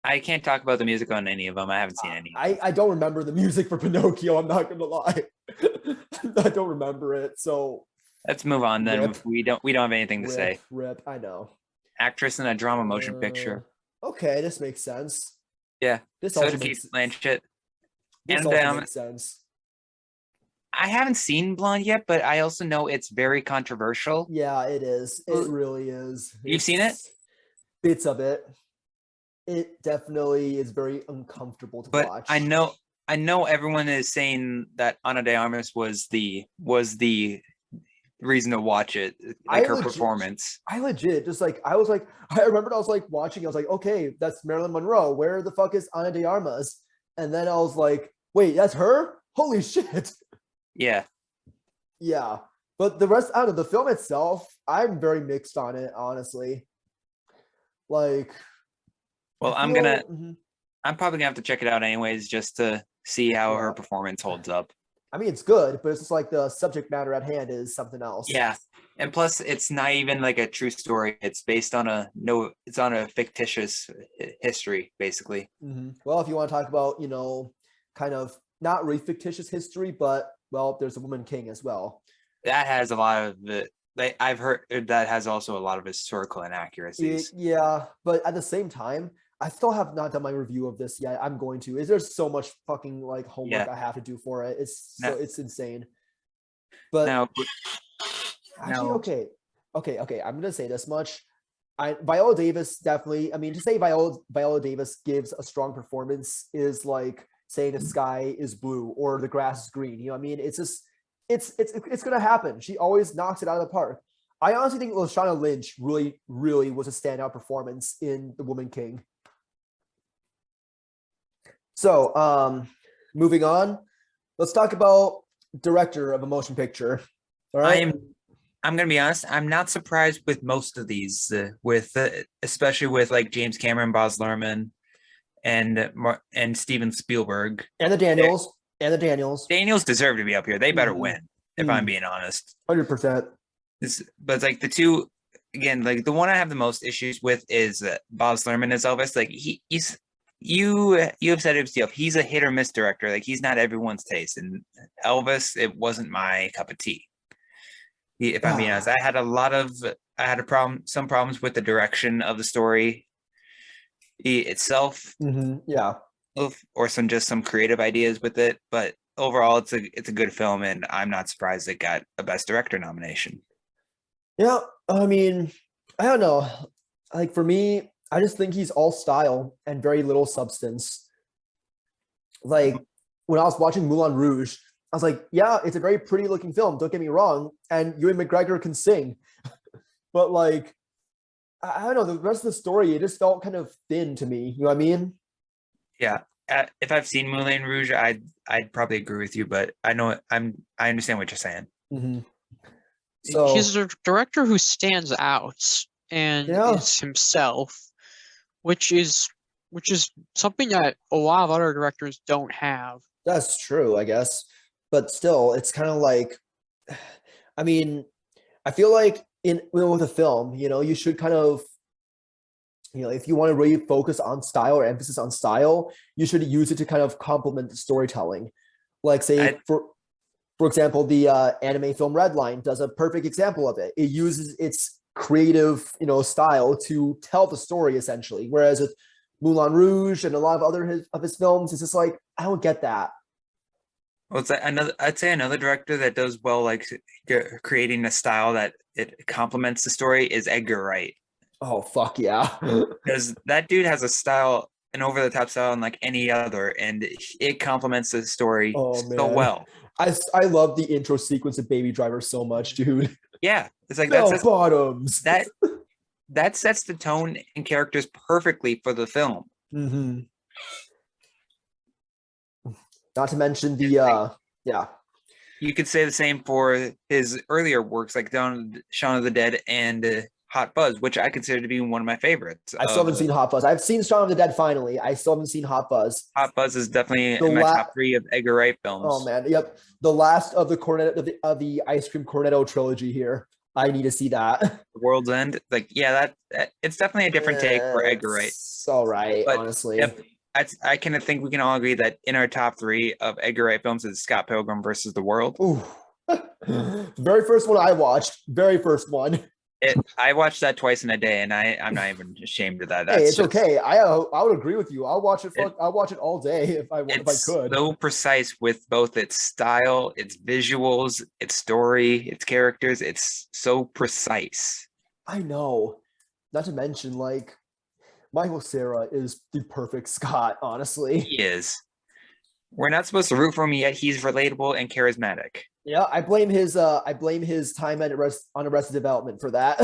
Speaker 2: I can't talk about the music on any of them. I haven't seen any.
Speaker 1: I don't remember the music for Pinocchio. I'm not gonna lie. I don't remember it. So
Speaker 2: Let's move on then.
Speaker 1: Rip.
Speaker 2: We don't have anything to say.
Speaker 1: Rip. I know.
Speaker 2: Actress in a drama motion picture.
Speaker 1: Okay, this makes sense.
Speaker 2: Yeah.
Speaker 1: This
Speaker 2: So
Speaker 1: also
Speaker 2: did
Speaker 1: makes,
Speaker 2: Kate Blanchett.
Speaker 1: this
Speaker 2: And
Speaker 1: also makes sense.
Speaker 2: I haven't seen Blonde yet, but I also know it's very controversial.
Speaker 1: Yeah, it is. It really is.
Speaker 2: You've seen it?
Speaker 1: Bits of it. it definitely is very uncomfortable to
Speaker 2: But
Speaker 1: watch.
Speaker 2: I know everyone is saying that Ana de Armas was the reason to watch it, like
Speaker 1: I
Speaker 2: her
Speaker 1: legit,
Speaker 2: performance.
Speaker 1: I legit just like I was like I remembered I was like watching. I was like, okay, that's Marilyn Monroe. Where the fuck is Ana de Armas? And then I was like, wait, that's her? Holy shit!
Speaker 2: Yeah.
Speaker 1: Yeah, but the rest out of the film itself, I'm very mixed on it, honestly. Like, I
Speaker 2: Well,
Speaker 1: feel. Mhm.
Speaker 2: I'm probably gonna have to check it out anyways, just to see how her
Speaker 1: Yeah.
Speaker 2: performance holds up.
Speaker 1: I mean, it's good, but it's just like the subject matter at hand is something else.
Speaker 2: Yeah. And plus it's not even like a true story. It's based on it's on a fictitious history, basically.
Speaker 1: Well, if you want to talk about, kind of not really fictitious history, but well, there's a woman king as well.
Speaker 2: That has a lot of the like I've heard that has also a lot of historical inaccuracies.
Speaker 1: Yeah, but at the same time, I still have not done my review of this yet. I'm going to. Is there so much fucking like homework
Speaker 2: Yeah.
Speaker 1: I have to do for it?
Speaker 2: Now,
Speaker 1: It's insane. But
Speaker 2: now,
Speaker 1: actually,
Speaker 2: now
Speaker 1: okay. I'm gonna say this much. Viola Davis definitely. I mean, to say Viola Davis gives a strong performance is like saying the sky is blue or the grass is green. You know what I mean? It's just it's gonna happen. She always knocks it out of the park. I honestly think Lashana Lynch really was a standout performance in The Woman King. So, moving on, let's talk about director of a motion picture. All right.
Speaker 2: I'm gonna be honest. I'm not surprised with most of these, especially with like James Cameron, Baz Luhrmann, and Steven Spielberg.
Speaker 1: And the Daniels. And the Daniels.
Speaker 2: Daniels deserve to be up here. They better
Speaker 1: Mhm.
Speaker 2: win, if I'm being honest.
Speaker 1: 100%.
Speaker 2: But it's like the two again, like the one I have the most issues with is Baz Luhrmann as Elvis. Like he's you have said it himself. He's a hit or miss director. Like he's not everyone's taste. And Elvis, it wasn't my cup of tea. If I'm being honest, I had some problems with the direction of the story itself,
Speaker 1: Yeah.
Speaker 2: or some creative ideas with it. But overall, it's a good film, and I'm not surprised it got a Best Director nomination.
Speaker 1: Yeah. I mean, I don't know. Like for me, I just think he's all style and very little substance. Like when I was watching Moulin Rouge, I was like, yeah, it's a very pretty looking film. Don't get me wrong. And Ewan McGregor can sing. But like, I don't know, the rest of the story, it just felt kind of thin to me. You know what I mean?
Speaker 2: Yeah, if I've seen Moulin Rouge, I'd probably agree with you, but I understand what you're saying.
Speaker 1: So
Speaker 3: He's a director who stands out and
Speaker 1: Yeah.
Speaker 3: is himself, which is something that a lot of other directors don't have.
Speaker 1: that's true, I guess. But still, it's kind of like, I mean, I feel like with a film, you should kind of, if you want to really focus on style or emphasis on style, you should use it to kind of complement the storytelling. Like say for example, the anime film Redline does a perfect example of it. It uses its creative, style to tell the story essentially. Whereas with Moulin Rouge and a lot of other of his films, it's just like I don't get that.
Speaker 2: Well, I'd say another director that does well, like creating a style that it complements the story, is Edgar Wright.
Speaker 1: Oh fuck yeah!
Speaker 2: Because that dude has a style, an over the top style, unlike any other, and it complements the story
Speaker 1: Oh
Speaker 2: so
Speaker 1: man,
Speaker 2: well.
Speaker 1: I love the intro sequence of Baby Driver so much, dude.
Speaker 2: Yeah, it's like
Speaker 1: Bell bottoms.
Speaker 2: that sets the tone and characters perfectly for the film.
Speaker 1: Not to mention the yeah.
Speaker 2: You could say the same for his earlier works like Shaun of the Dead and Hot Fuzz, which I consider to be one of my favorites.
Speaker 1: I still haven't seen Hot Fuzz. I've seen Shaun of the Dead finally. I still haven't seen Hot Fuzz.
Speaker 2: Hot Fuzz is definitely in my top 3 of Edgar Wright films.
Speaker 1: Oh man, yep. The last of the Cornetto of the Ice Cream Cornetto trilogy here. I need to see that.
Speaker 2: The World's End, like that it's definitely a different take for Edgar Wright.
Speaker 1: It's all right, but, honestly.
Speaker 2: Yep, I kind of think we can all agree that in our top 3 of Edgar Wright films is Scott Pilgrim versus the World.
Speaker 1: Ooh. Very first one I watched. Very first one.
Speaker 2: I watched that twice in a day, and I'm not even ashamed of that.
Speaker 1: Hey, it's okay. I would agree with you. I'll watch it. I'll watch it all day if I could.
Speaker 2: It's so precise with both its style, its visuals, its story, its characters. It's so precise.
Speaker 1: I know. Not to mention, like, Michael Cera is the perfect Scott, honestly.
Speaker 2: He is. We're not supposed to root for him yet. He's relatable and charismatic.
Speaker 1: Yeah, I blame his time at on Arrested Development for that.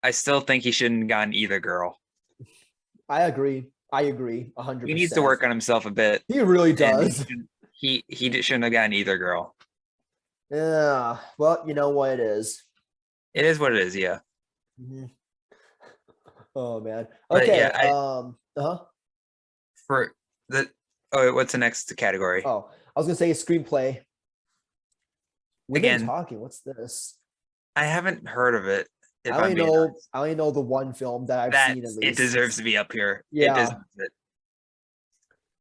Speaker 2: I still think he shouldn't have gotten either girl.
Speaker 1: I agree. 100%.
Speaker 2: He needs to work on himself a bit.
Speaker 1: He really
Speaker 2: and
Speaker 1: does.
Speaker 2: He shouldn't have gotten either girl.
Speaker 1: Yeah. Well, you know what it is.
Speaker 2: It is what it is, yeah.
Speaker 1: Mhm. Oh man.
Speaker 2: But
Speaker 1: Okay.
Speaker 2: yeah, For the what's the next category?
Speaker 1: Oh, I was gonna say screenplay. We've been
Speaker 2: Again,
Speaker 1: talking. What's this?
Speaker 2: I haven't heard of it. If
Speaker 1: I
Speaker 2: I'm
Speaker 1: only
Speaker 2: being
Speaker 1: know.
Speaker 2: honest.
Speaker 1: I only know the one film that I've
Speaker 2: That
Speaker 1: seen at least.
Speaker 2: it deserves to be up here.
Speaker 1: Yeah.
Speaker 2: It deserves it.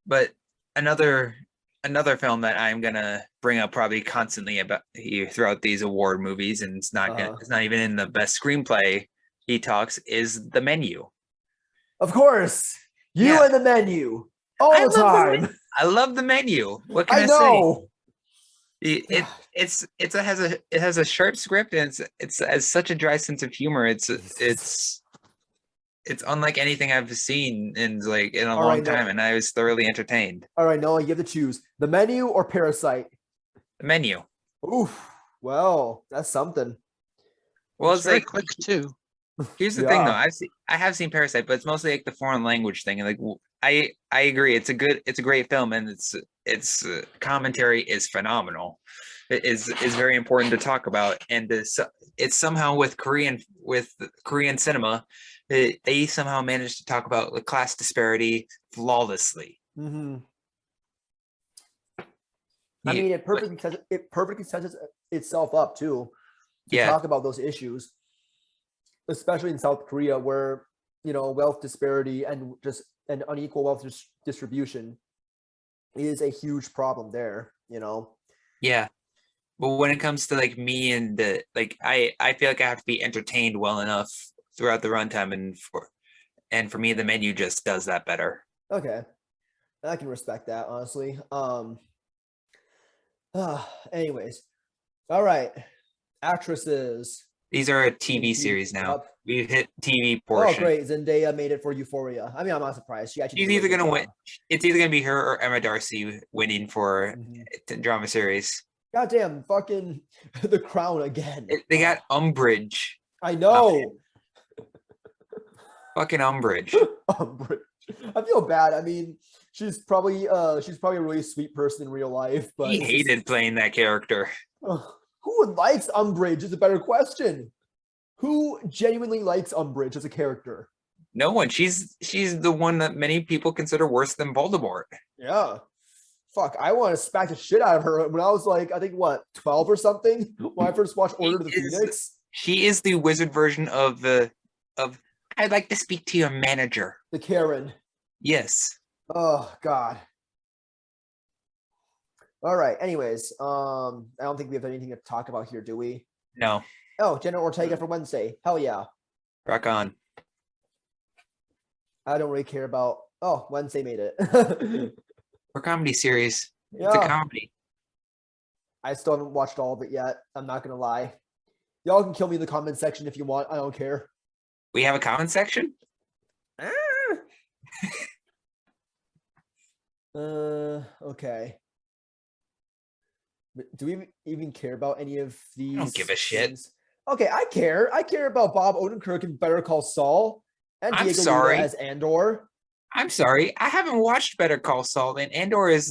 Speaker 2: But another film that I'm gonna bring up probably constantly about here throughout these award movies, and it's not it's not even in the best screenplay he talks, is The Menu.
Speaker 1: Of course, you
Speaker 2: Yeah.
Speaker 1: and The Menu all the time.
Speaker 2: I love The Menu. What can
Speaker 1: I
Speaker 2: I
Speaker 1: know.
Speaker 2: say? It has a sharp script, and it's has such a dry sense of humor. It's unlike anything I've seen in a
Speaker 1: All
Speaker 2: long
Speaker 1: right,
Speaker 2: time,
Speaker 1: no.
Speaker 2: and I was thoroughly entertained.
Speaker 1: All right, Noah, you have to choose The Menu or Parasite.
Speaker 2: The Menu.
Speaker 1: Oof. Well, that's something.
Speaker 2: Well,
Speaker 3: It's
Speaker 2: it's
Speaker 3: very
Speaker 2: like
Speaker 3: quick too.
Speaker 2: here's the thing though.
Speaker 1: Yeah.
Speaker 2: I have seen Parasite, but it's mostly like the foreign language thing. And like I agree, it's a great film, and its commentary is phenomenal. It is very important to talk about, and it's somehow with Korean cinema, they somehow managed to talk about the class disparity flawlessly.
Speaker 1: Mm-hmm. I mean, it perfectly sets itself up too to talk about those issues, especially in South Korea, where wealth disparity and just an unequal wealth distribution is a huge problem there.
Speaker 2: Yeah, but when it comes to like me and I feel like I have to be entertained well enough throughout the runtime, and for me, The Menu just does that better.
Speaker 1: Okay, I can respect that, honestly. Anyways, all right, actresses.
Speaker 2: These are a TV series now.
Speaker 1: Up.
Speaker 2: We've hit TV portion.
Speaker 1: Oh, great! Zendaya made it for Euphoria. I mean, I'm not surprised. She actually.
Speaker 2: She's either gonna win. It's either gonna be her or Emma Darcy winning for drama series.
Speaker 1: Goddamn, fucking The Crown again.
Speaker 2: They got Umbridge.
Speaker 1: I know.
Speaker 2: Fucking Umbridge.
Speaker 1: Umbridge. I feel bad. I mean, she's probably a really sweet person in real life, but
Speaker 2: He hated playing that character.
Speaker 1: Who likes Umbridge is a better question. Who genuinely likes Umbridge as a character?
Speaker 2: No one. She's the one that many people consider worse than Voldemort.
Speaker 1: Yeah. Fuck, I want to smack the shit out of her when I was like, I think 12 or something when I first watched Order of the Phoenix.
Speaker 2: She is the wizard version of I'd like to speak to your manager.
Speaker 1: The Karen.
Speaker 2: Yes.
Speaker 1: Oh God. All right. Anyways, I don't think we have anything to talk about here, do we?
Speaker 2: No.
Speaker 1: Oh, Jenna Ortega for Wednesday. Hell yeah.
Speaker 2: Rock on.
Speaker 1: I don't really care about. Oh, Wednesday made it.
Speaker 2: For comedy series.
Speaker 1: Yeah.
Speaker 2: It's a comedy.
Speaker 1: I still haven't watched all of it yet. I'm not gonna lie. Y'all can kill me in the comment section if you want. I don't care.
Speaker 2: We have a comment section?
Speaker 1: Okay. Do we even care about any of these?
Speaker 2: I don't give a shit.
Speaker 1: Things? Okay, I care. I care about Bob Odenkirk and Better Call Saul and
Speaker 2: I'm
Speaker 1: Diego
Speaker 2: sorry.
Speaker 1: Luna as Andor.
Speaker 2: I'm sorry. I haven't watched Better Call Saul, and Andor is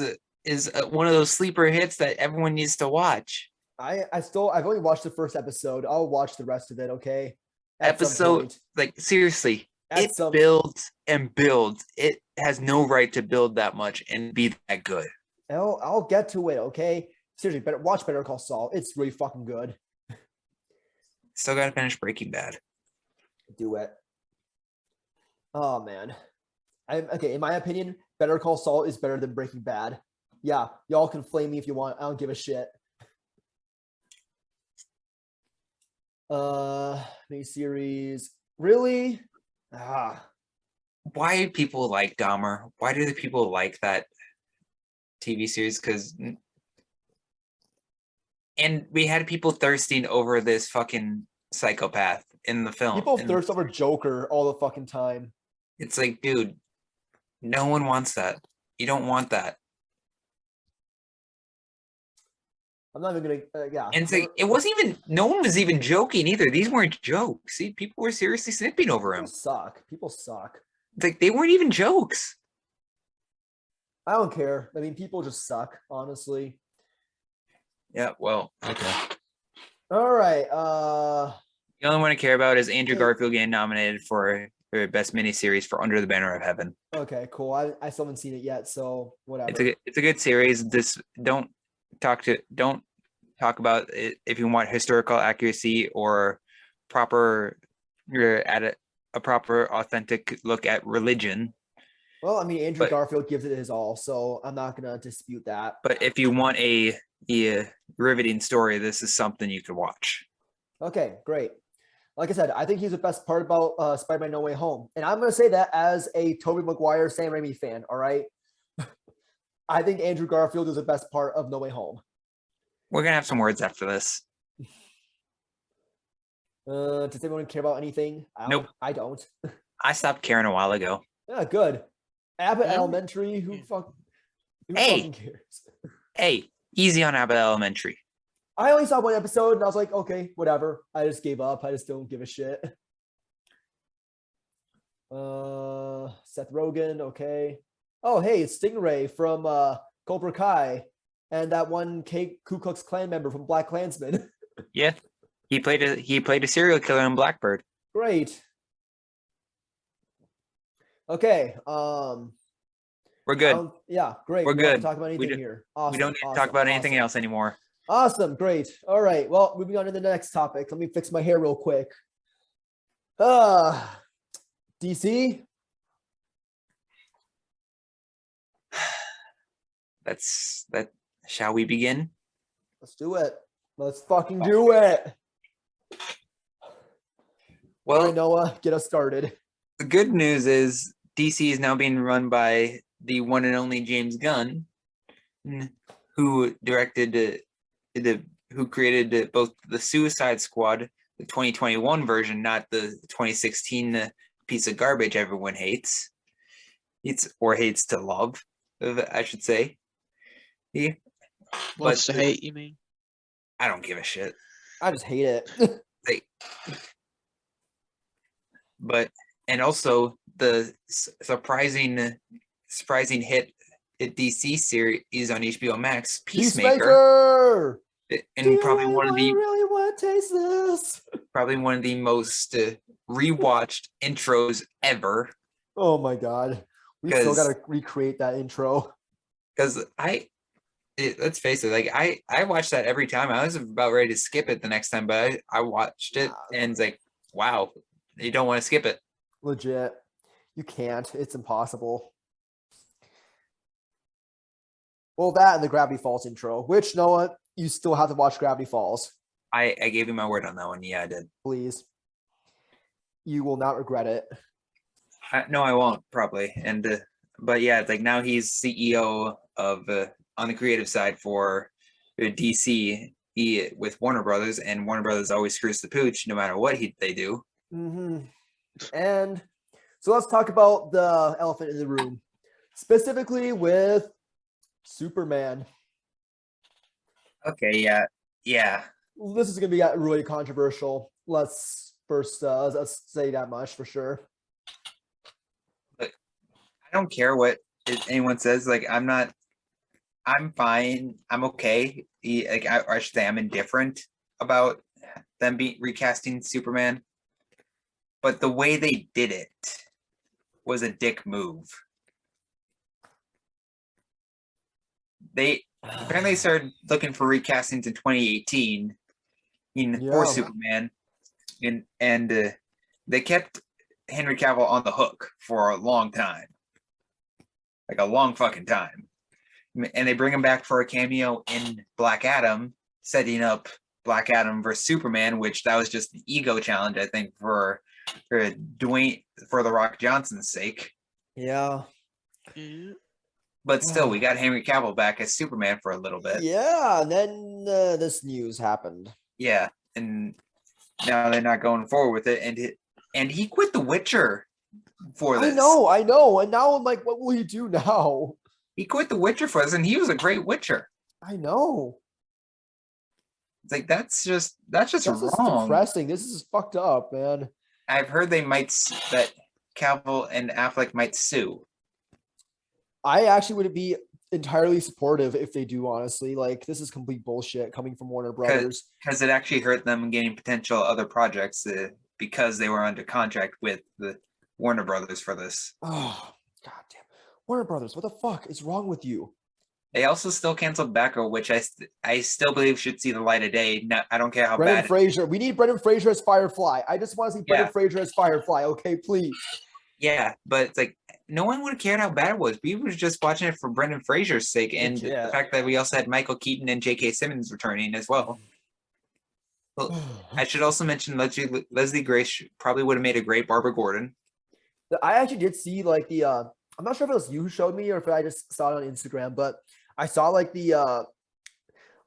Speaker 2: one of those sleeper hits that everyone needs to watch.
Speaker 1: I've only watched the first episode. I'll watch the rest of it. Okay.
Speaker 2: Seriously, it builds and builds. It has no right to build that much and be that good.
Speaker 1: I'll get to it. Okay. Seriously, watch Better Call Saul. It's really fucking good.
Speaker 2: Still gotta finish Breaking Bad.
Speaker 1: Do it. Oh man. Okay. In my opinion, Better Call Saul is better than Breaking Bad. Yeah, y'all can flame me if you want. I don't give a shit. New series. Really?
Speaker 2: Why do people like Dahmer? Why do the people like that TV series? And we had people thirsting over this fucking psychopath in the film.
Speaker 1: People
Speaker 2: And
Speaker 1: thirst over Joker all the fucking time.
Speaker 2: it's like, dude, no one wants that. You don't want that.
Speaker 1: I'm not even gonna. Yeah.
Speaker 2: And it's like, it wasn't even. No one was even joking either. These weren't jokes. See, people were seriously snipping over
Speaker 1: People
Speaker 2: him.
Speaker 1: suck. People suck.
Speaker 2: It's like they weren't even jokes.
Speaker 1: I don't care. I mean, people just suck, honestly.
Speaker 2: Yeah. Well, okay.
Speaker 1: All right.
Speaker 2: The only one I care about is Andrew
Speaker 1: Hey.
Speaker 2: Garfield getting nominated for best miniseries for Under the Banner of Heaven.
Speaker 1: Okay, cool. I still haven't seen it yet, so whatever.
Speaker 2: It's a good series. Don't talk about it if you want historical accuracy or proper at a proper authentic look at religion.
Speaker 1: Well, I mean, Andrew
Speaker 2: But-
Speaker 1: Garfield gives it his all, so I'm not gonna dispute that.
Speaker 2: But if you want a riveting story, this is something you could watch.
Speaker 1: Okay, great. Like I said, I think he's the best part about Spider-Man No Way Home. And I'm going to say that as a Tobey Maguire, Sam Raimi fan, all right? I think Andrew Garfield is the best part of No Way Home.
Speaker 2: We're gonna have some words after this.
Speaker 1: Does anyone care about anything?
Speaker 2: Nope.
Speaker 1: I don't.
Speaker 2: I stopped caring a while ago.
Speaker 1: Yeah, good. Abbott
Speaker 3: Yeah.
Speaker 1: Elementary, who
Speaker 3: Yeah.
Speaker 1: fucking cares?
Speaker 2: Hey, easy on Abbott Elementary.
Speaker 1: I only saw one episode and I was like, okay, whatever. I just gave up. I just don't give a shit. Seth Rogen, okay. Oh, hey, it's Stingray from Cobra Kai and that one Ku Klux Klan member from Black Klansman.
Speaker 2: Yeah, he played a serial killer in Blackbird.
Speaker 1: Great. Okay.
Speaker 2: We're good.
Speaker 1: Yeah, great.
Speaker 2: We're
Speaker 1: We don't have to
Speaker 2: good.
Speaker 1: talk about
Speaker 2: We
Speaker 1: anything
Speaker 2: don't-
Speaker 1: here. Awesome.
Speaker 2: we don't need to
Speaker 1: awesome,
Speaker 2: talk about anything
Speaker 1: awesome.
Speaker 2: else anymore.
Speaker 1: Awesome, great. All right. Well, moving on to the next topic. Let me fix my hair real quick. DC.
Speaker 2: That. Shall we begin?
Speaker 1: Let's do it. Let's fucking do it. All
Speaker 2: Well,
Speaker 1: right, Noah, get us started.
Speaker 2: the good news is DC is now being run by the one and only James Gunn, who who created both the Suicide Squad, the 2021 version, not the 2016 piece of garbage everyone hates. Hates to love, I should say. Yeah.
Speaker 3: Loves to
Speaker 2: But-
Speaker 3: hate, you mean?
Speaker 2: I don't give a shit.
Speaker 1: I just hate it.
Speaker 2: And also the surprising hit at DC series on HBO Max, Peacemaker, and probably one of the
Speaker 1: really want to taste this.
Speaker 2: most rewatched intros ever.
Speaker 1: Oh my god. We still
Speaker 2: 'Cause-
Speaker 1: gotta recreate that intro.
Speaker 2: Because let's face it, like I watched that every time. I was about ready to skip it the next time, but I watched it and it's like, wow, you don't want to skip it.
Speaker 1: Legit. You can't. It's impossible. Well, that and the Gravity Falls intro, which Noah, you still have to watch Gravity Falls,
Speaker 2: I gave you my word on that one. Yeah, I did.
Speaker 1: please. You will not regret it.
Speaker 2: No, I won't probably. And but yeah, it's like now he's CEO of on the creative side for DC with Warner Brothers, and Warner Brothers always screws the pooch no matter what they do.
Speaker 1: And so let's talk about the elephant in the room, specifically with Superman.
Speaker 2: Okay, yeah.
Speaker 1: This is going to be really controversial. Let's say that much for sure.
Speaker 2: I don't care what anyone says. Like, I'm fine. I'm okay. I should say I'm indifferent about them recasting Superman. But the way they did it was a dick move. They apparently started looking for recastings in 2018 for
Speaker 1: Yeah.
Speaker 2: Superman, and they kept Henry Cavill on the hook for a long time, like a long fucking time. And they bring him back for a cameo in Black Adam, setting up Black Adam versus Superman, which that was just an ego challenge, I think, for Dwayne, for The Rock Johnson's sake.
Speaker 1: Yeah.
Speaker 3: Yeah.
Speaker 2: But still, we got Henry Cavill back as Superman for a little bit.
Speaker 1: Yeah. And then this news happened.
Speaker 2: Yeah, and now they're not going forward with it, and he quit The Witcher for this.
Speaker 1: I know. And now I'm like, what will he do now?
Speaker 2: He quit The Witcher for this, and he was a great Witcher.
Speaker 1: I know.
Speaker 2: It's like that's just
Speaker 1: That's just
Speaker 2: wrong.
Speaker 1: depressing. This is fucked up, man.
Speaker 2: I've heard that Cavill and Affleck might sue.
Speaker 1: I actually would be entirely supportive if they do, honestly. Like, this is complete bullshit coming from Warner Brothers.
Speaker 2: Because it actually hurt them getting potential other projects because they were under contract with the Warner Brothers for this.
Speaker 1: Oh, goddamn. Warner Brothers, what the fuck is wrong with you?
Speaker 2: They also still canceled Batgirl, which I still believe should see the light of day. No, I don't care how
Speaker 1: Brendan
Speaker 2: bad.
Speaker 1: Fraser. We need Brendan Fraser as Firefly. I just want to see Brendan Fraser as Firefly. Okay, please.
Speaker 2: Yeah, but it's like no one would have cared how bad it was. We were just watching it for Brendan Fraser's sake, and the fact that we also had Michael Keaton and J.K. Simmons returning as well. Well, I should also mention Leslie Grace probably would have made a great Barbara Gordon.
Speaker 1: I actually did see like the I'm not sure if it was you who showed me or if I just saw it on Instagram, but I saw like the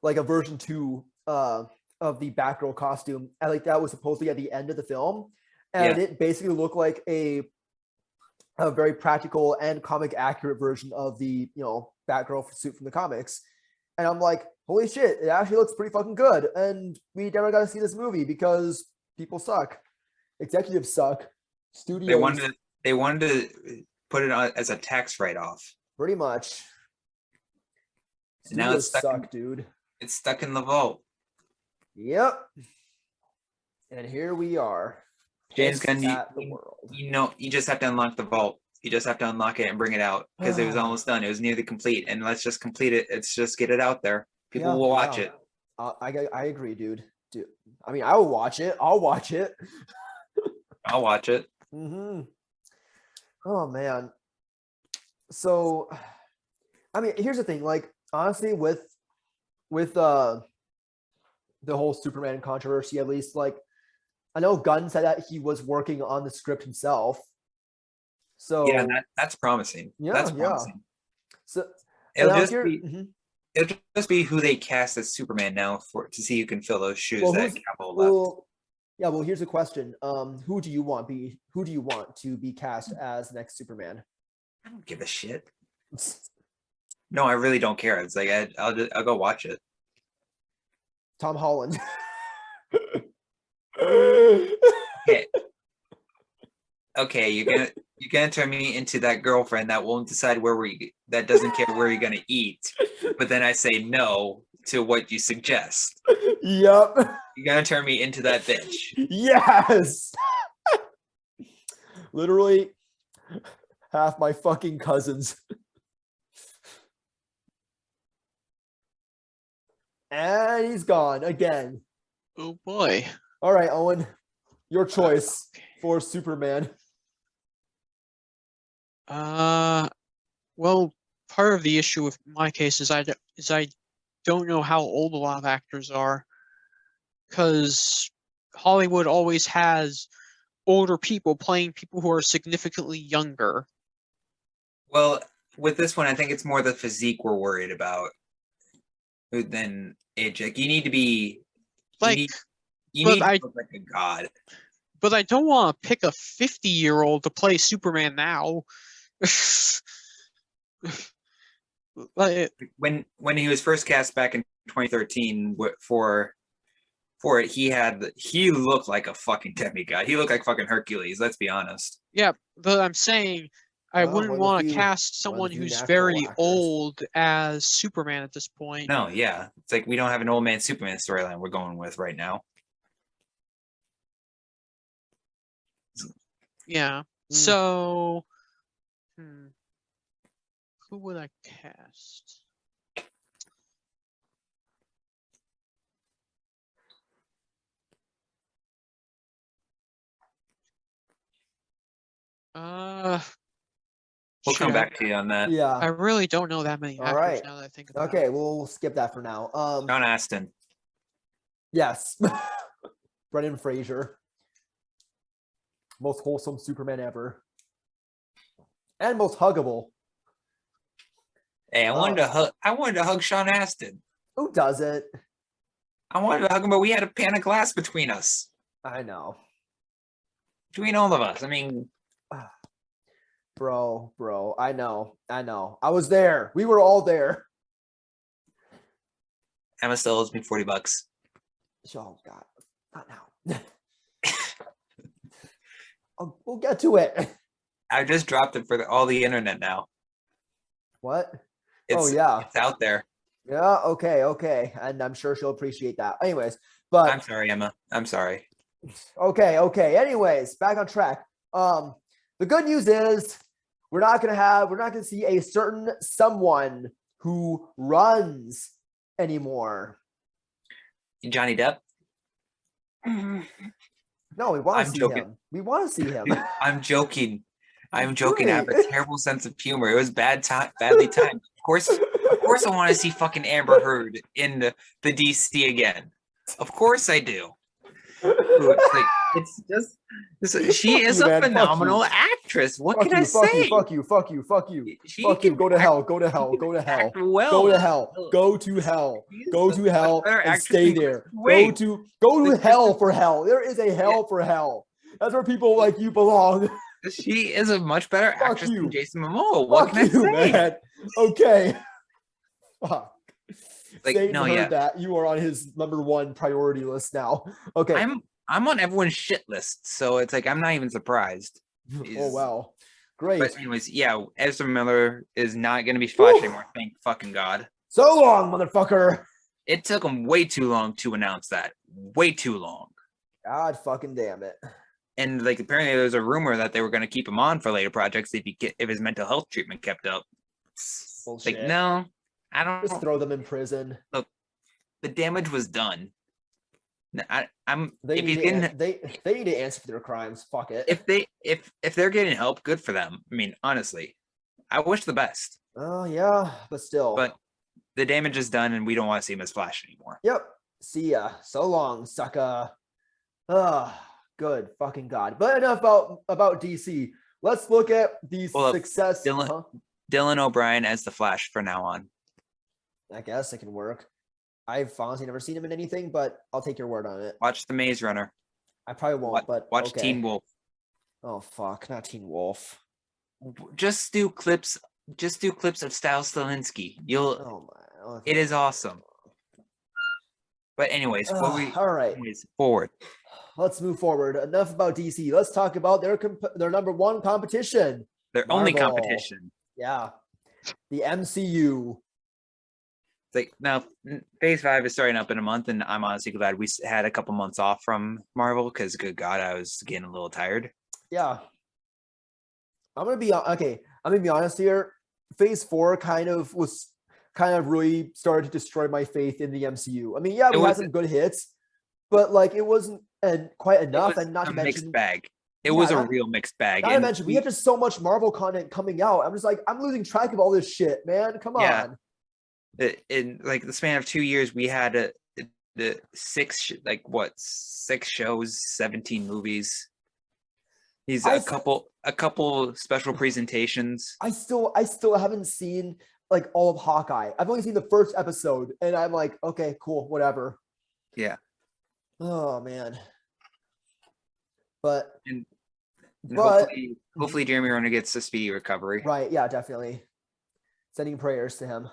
Speaker 1: like a version 2 of the Batgirl costume, and like that was supposedly at the end of the film, and it basically looked like a very practical and comic accurate version of the Batgirl suit from the comics. And I'm like, holy shit, it actually looks pretty fucking good. And we never got to see this movie because people suck. Executives suck. Studios.
Speaker 2: They wanted to put it on as a tax write-off.
Speaker 1: Pretty much.
Speaker 2: And now it's
Speaker 1: stuck, dude.
Speaker 2: It's stuck in the vault.
Speaker 1: Yep. And here we are.
Speaker 2: James Gunn,
Speaker 1: the world.
Speaker 2: You just have to unlock the vault. You just have to unlock it and bring it out because it was almost done. It was nearly complete, and let's just complete it. Let's just get it out there. People will watch it.
Speaker 1: I agree, dude. I mean, I will watch it. I'll watch it.
Speaker 2: I'll watch it.
Speaker 1: Mm-hmm. Oh man. So, I mean, here's the thing. Like, honestly, with the whole Superman controversy, at least, like, I know Gunn said that he was working on the script himself. So
Speaker 2: yeah, that's promising.
Speaker 1: Yeah,
Speaker 2: that's promising.
Speaker 1: So
Speaker 2: it'll just be who they cast as Superman now to see who can fill those shoes that Cavill left.
Speaker 1: Yeah, well, here's a question. Who do you want to be cast as next Superman?
Speaker 2: I don't give a shit. No, I really don't care. It's like I'll go watch it.
Speaker 1: Tom Holland.
Speaker 2: Okay, you're gonna turn me into that girlfriend that won't decide that doesn't care where you're gonna eat, but then I say no to what you suggest.
Speaker 1: Yep.
Speaker 2: You're gonna turn me into that bitch.
Speaker 1: Yes. Literally half my fucking cousins. And he's gone again.
Speaker 3: Oh boy.
Speaker 1: All right, Owen, your choice for Superman.
Speaker 3: Well, part of the issue with my case is I don't know how old a lot of actors are, because Hollywood always has older people playing people who are significantly younger.
Speaker 2: Well, with this one, I think it's more the physique we're worried about than age. Like, you need to be you need to look like a god.
Speaker 3: But I don't want to pick a 50-year-old to play Superman now.
Speaker 2: When he was first cast back in 2013 for it, he looked like a fucking demigod. He looked like fucking Hercules. Let's be honest.
Speaker 3: Yeah, but I'm saying I wouldn't want to cast someone who's very old as Superman at this point.
Speaker 2: No, yeah, it's like we don't have an old man Superman storyline we're going with right now.
Speaker 3: Yeah. So, who would I cast?
Speaker 2: We'll come back to you on that.
Speaker 1: Yeah.
Speaker 3: I really don't know that many actors now that I think about it.
Speaker 1: Okay, we'll skip that for now.
Speaker 2: John Aston.
Speaker 1: Yes. Brendan Fraser. Most wholesome Superman ever. And most huggable.
Speaker 2: Hey, I wanted to hug Sean Astin.
Speaker 1: Who doesn't?
Speaker 2: I wanted to hug him, but we had a pane of glass between us.
Speaker 1: I know.
Speaker 2: Between all of us, I mean,
Speaker 1: Bro, I know. I was there. We were all there.
Speaker 2: Emma still owes me $40.
Speaker 1: Oh God, not now. We'll get to it.
Speaker 2: I just dropped it for all the internet now.
Speaker 1: What?
Speaker 2: It's
Speaker 1: yeah.
Speaker 2: it's out there.
Speaker 1: Yeah. Okay. And I'm sure she'll appreciate that. Anyways, but
Speaker 2: I'm sorry, Emma. I'm sorry.
Speaker 1: Okay. Anyways, back on track. The good news is we're not gonna see a certain someone who runs anymore.
Speaker 2: Johnny Depp.
Speaker 1: No, we want
Speaker 2: I'm
Speaker 1: to see
Speaker 2: joking.
Speaker 1: him. We want to see him.
Speaker 2: I'm joking. I'm joking. I have a
Speaker 1: Really?
Speaker 2: terrible sense of humor. It was badly timed. Of course, I want to see fucking Amber Heard in the DC again. Of course I do. It's just she is
Speaker 1: you,
Speaker 2: a
Speaker 1: man. Fuck
Speaker 2: phenomenal
Speaker 1: you.
Speaker 2: actress. What
Speaker 1: Fuck
Speaker 2: can I
Speaker 1: you,
Speaker 2: say?
Speaker 1: fuck you.
Speaker 2: She
Speaker 1: Fuck you.
Speaker 2: can
Speaker 1: Go to
Speaker 2: act-
Speaker 1: hell. Go to hell.
Speaker 2: she
Speaker 1: Go
Speaker 2: can
Speaker 1: to hell.
Speaker 2: act well.
Speaker 1: Go to hell. Go to hell.
Speaker 2: She's
Speaker 1: Go
Speaker 2: a
Speaker 1: to
Speaker 2: much
Speaker 1: hell
Speaker 2: better
Speaker 1: and
Speaker 2: actress
Speaker 1: stay
Speaker 2: than
Speaker 1: there.
Speaker 2: Kristen Wiig.
Speaker 1: Go to
Speaker 2: The
Speaker 1: hell
Speaker 2: Kristen-
Speaker 1: for hell. There is a hell for hell. That's where people like you belong.
Speaker 2: She is a much better
Speaker 1: Fuck
Speaker 2: actress
Speaker 1: you.
Speaker 2: than Jason Momoa. What
Speaker 1: Fuck
Speaker 2: can
Speaker 1: you,
Speaker 2: I say?
Speaker 1: man. Okay. Fuck.
Speaker 2: Like,
Speaker 1: Satan
Speaker 2: no,
Speaker 1: heard
Speaker 2: yeah.
Speaker 1: that. You are on his #1 priority list now. Okay.
Speaker 2: I'm on everyone's shit list, so it's like I'm not even surprised.
Speaker 1: Oh wow. Great.
Speaker 2: But anyways, yeah, Ezra Miller is not going to be Flash anymore. Thank fucking God.
Speaker 1: So long, motherfucker.
Speaker 2: It took him way too long to announce that. Way too long.
Speaker 1: God fucking damn it.
Speaker 2: And like apparently there was a rumor that they were going to keep him on for later projects if his mental health treatment kept up.
Speaker 1: Bullshit.
Speaker 2: Like no, I don't.
Speaker 1: Just throw them in prison.
Speaker 2: Look, the damage was done. I'm.
Speaker 1: They
Speaker 2: if
Speaker 1: need
Speaker 2: he's
Speaker 1: to,
Speaker 2: getting,
Speaker 1: they need to answer for their crimes. Fuck it.
Speaker 2: if they're getting help, good for them. I mean, honestly, I wish the best.
Speaker 1: Oh yeah, but still.
Speaker 2: But the damage is done, and we don't want to see him as Flash anymore.
Speaker 1: Yep. See ya. So long, sucker. Good fucking God. But enough about DC. Let's look at the success.
Speaker 2: Dylan O'Brien as the Flash for now on.
Speaker 1: I guess it can work. I've honestly never seen him in anything, but I'll take your word on it.
Speaker 2: Watch The Maze Runner.
Speaker 1: I probably won't, but
Speaker 2: watch
Speaker 1: okay.
Speaker 2: Teen Wolf.
Speaker 1: Oh fuck, not Teen Wolf.
Speaker 2: Just do clips of Styles Stilinski.
Speaker 1: Oh my. Okay.
Speaker 2: It is awesome. But anyways,
Speaker 1: all right.
Speaker 2: Forward.
Speaker 1: Let's move forward. Enough about DC. Let's talk about their #1 competition.
Speaker 2: Their only competition.
Speaker 1: Yeah. The MCU.
Speaker 2: Like now, Phase 5 is starting up in a month, and I'm honestly glad we had a couple months off from Marvel because, good God, I was getting a little tired.
Speaker 1: Yeah. I'm gonna be honest here. Phase 4 kind of really started to destroy my faith in the MCU. I mean, yeah, we had some good hits, but like it wasn't quite enough. And not to mention,
Speaker 2: mixed bag. It was a real mixed bag.
Speaker 1: Not to mention, we had just so much Marvel content coming out. I'm just like, I'm losing track of all this shit, man. Come on.
Speaker 2: In like the span of 2 years, we had the 6 shows, 17 movies. He's a couple special presentations.
Speaker 1: I still haven't seen like all of Hawkeye. I've only seen the first episode, and I'm like, okay, cool, whatever.
Speaker 2: Yeah.
Speaker 1: Oh man. But
Speaker 2: hopefully Jeremy Renner gets a speedy recovery.
Speaker 1: Right. Yeah, definitely. Sending prayers to him.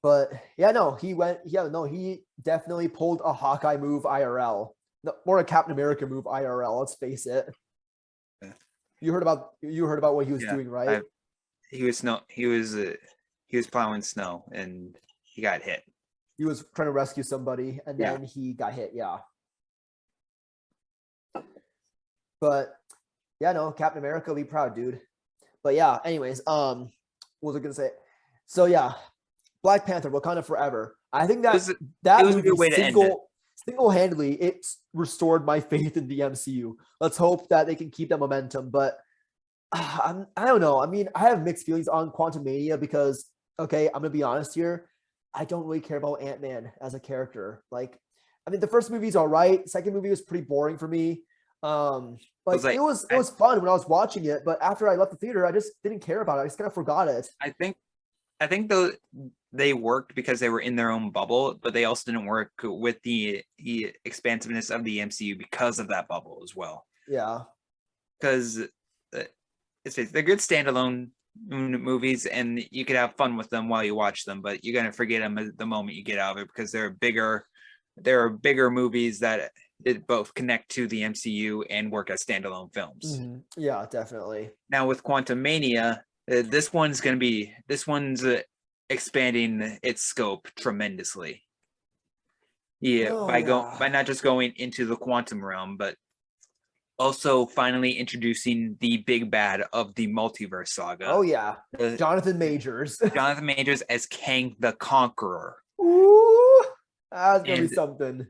Speaker 1: But yeah, no, he definitely pulled a Hawkeye move IRL. More a Captain America move IRL, let's face it.
Speaker 2: Yeah.
Speaker 1: You heard about what he was doing, right?
Speaker 2: He was plowing snow and he got hit.
Speaker 1: He was trying to rescue somebody and then he got hit, yeah. But yeah, no, Captain America, be proud, dude. But yeah, anyways, what was I gonna say? So yeah, Black Panther, Wakanda Forever. I think that was a good way to end it. Single-handedly, it restored my faith in the MCU. Let's hope that they can keep that momentum. But I don't know. I mean, I have mixed feelings on Quantumania because, okay, I'm gonna be honest here. I don't really care about Ant-Man as a character. Like, I mean, the first movie's all right. Second movie was pretty boring for me. It was fun when I was watching it, but after I left the theater, I just didn't care about it. I just kind of forgot it.
Speaker 2: I think the they worked because they were in their own bubble, but they also didn't work with the expansiveness of the MCU because of that bubble as well.
Speaker 1: Yeah.
Speaker 2: Because they're good standalone movies, and you could have fun with them while you watch them, but you're gonna forget them the moment you get out of it because they're bigger. There are bigger movies that it both connect to the MCU and work as standalone films.
Speaker 1: Mhm. Yeah, definitely.
Speaker 2: Now with Quantum Mania, this one's expanding its scope tremendously. Yeah,
Speaker 1: Oh,
Speaker 2: by not just going into the quantum realm, but also finally introducing the big bad of the multiverse saga.
Speaker 1: Oh yeah,
Speaker 2: Uh,
Speaker 1: Jonathan Majors.
Speaker 2: Jonathan Majors as Kang the Conqueror.
Speaker 1: Ooh, that's gonna be
Speaker 2: And
Speaker 1: something.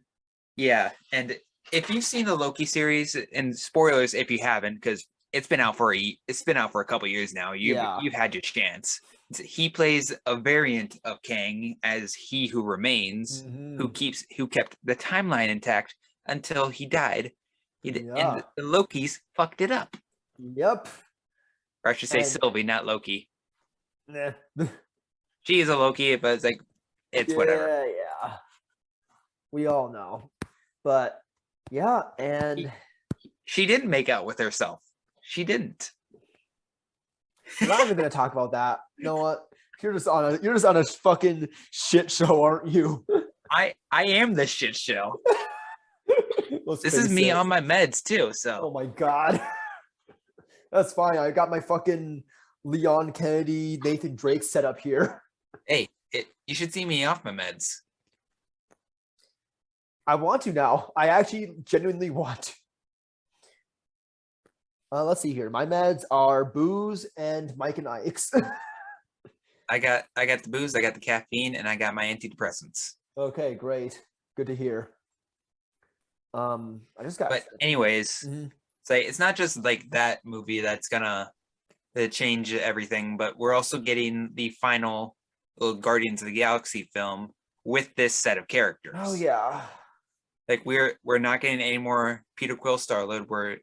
Speaker 2: yeah, and if you've seen the Loki series, and spoilers if you haven't, because it's been out for a couple years now. You've had your chance. He plays a variant of Kang as He Who Remains, who kept the timeline intact until he died. And the Lokis fucked it up.
Speaker 1: Yep.
Speaker 2: Or I should say
Speaker 1: And-
Speaker 2: Sylvie, not Loki.
Speaker 1: Nah.
Speaker 2: She is a Loki, but it's whatever.
Speaker 1: Yeah. We all know. But yeah, and
Speaker 2: She didn't make out with herself. She didn't.
Speaker 1: we're not even gonna talk about that. You know what? You're just on a fucking shit show, aren't you?
Speaker 2: I am the shit show.
Speaker 1: Let's
Speaker 2: This is
Speaker 1: face
Speaker 2: me
Speaker 1: it.
Speaker 2: on my meds too.
Speaker 1: Oh
Speaker 2: So
Speaker 1: my god. That's fine. I got my fucking Leon Kennedy, Nathan Drake set up here.
Speaker 2: hey, you should see me off my meds.
Speaker 1: I want to now. I actually genuinely want to. Let's see here. My meds are booze and Mike and Ike's.
Speaker 2: I got the booze, I got the caffeine, and I got my antidepressants.
Speaker 1: Okay, great. Good to hear. I just got.
Speaker 2: But anyways,
Speaker 1: Mhm.
Speaker 2: it's not just like that movie that's gonna change everything, but we're also getting the final Guardians of the Galaxy film with this set of characters.
Speaker 1: Oh yeah.
Speaker 2: Like we're not getting any more Peter Quill Star-Lord. We're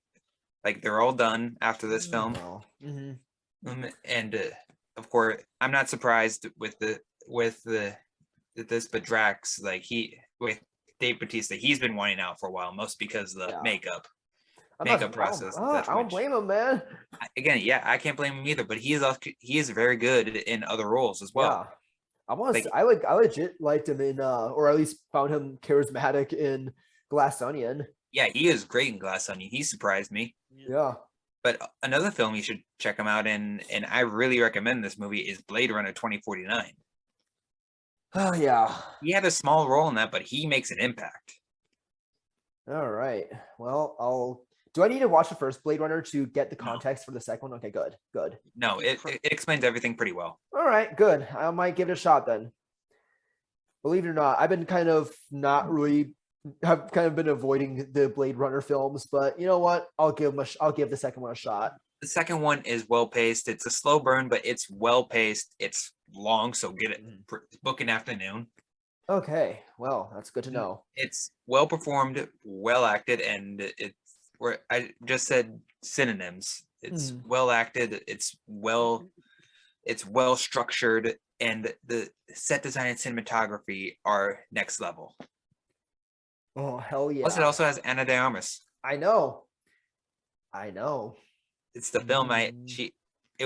Speaker 2: they're all done after this film.
Speaker 1: Mhm.
Speaker 2: And of course, I'm not surprised with this, but Drax, with Dave Bautista, he's been wanting out for a while, most because of the makeup process.
Speaker 1: I don't blame him, man.
Speaker 2: Again, yeah, I can't blame him either. But he is very good in other roles as well.
Speaker 1: Yeah. I legit liked him in or at least found him charismatic in Glass Onion.
Speaker 2: Yeah, he is great in Glass Onion. He surprised me.
Speaker 1: Yeah.
Speaker 2: But another film you should check him out in, and I really recommend this movie, is Blade Runner 2049.
Speaker 1: Oh yeah.
Speaker 2: He had a small role in that, but he makes an impact.
Speaker 1: All right. Well, do I need to watch the first Blade Runner to get the context for the second one? Okay, good.
Speaker 2: No, it explains everything pretty well.
Speaker 1: All right, good. I might give it a shot then. Believe it or not, I've been kind of been avoiding the Blade Runner films, but you know what? I'll give the second one a shot.
Speaker 2: The second one is well paced. It's a slow burn, but it's well paced. It's long, so get it book an afternoon.
Speaker 1: Okay, well, that's good to know.
Speaker 2: It's well performed, well acted, and it's where I just said synonyms. It's well acted. It's well structured, and the set design and cinematography are next level.
Speaker 1: Oh hell yeah!
Speaker 2: Plus, it also has Ana de Armas.
Speaker 1: I know.
Speaker 2: It's the film it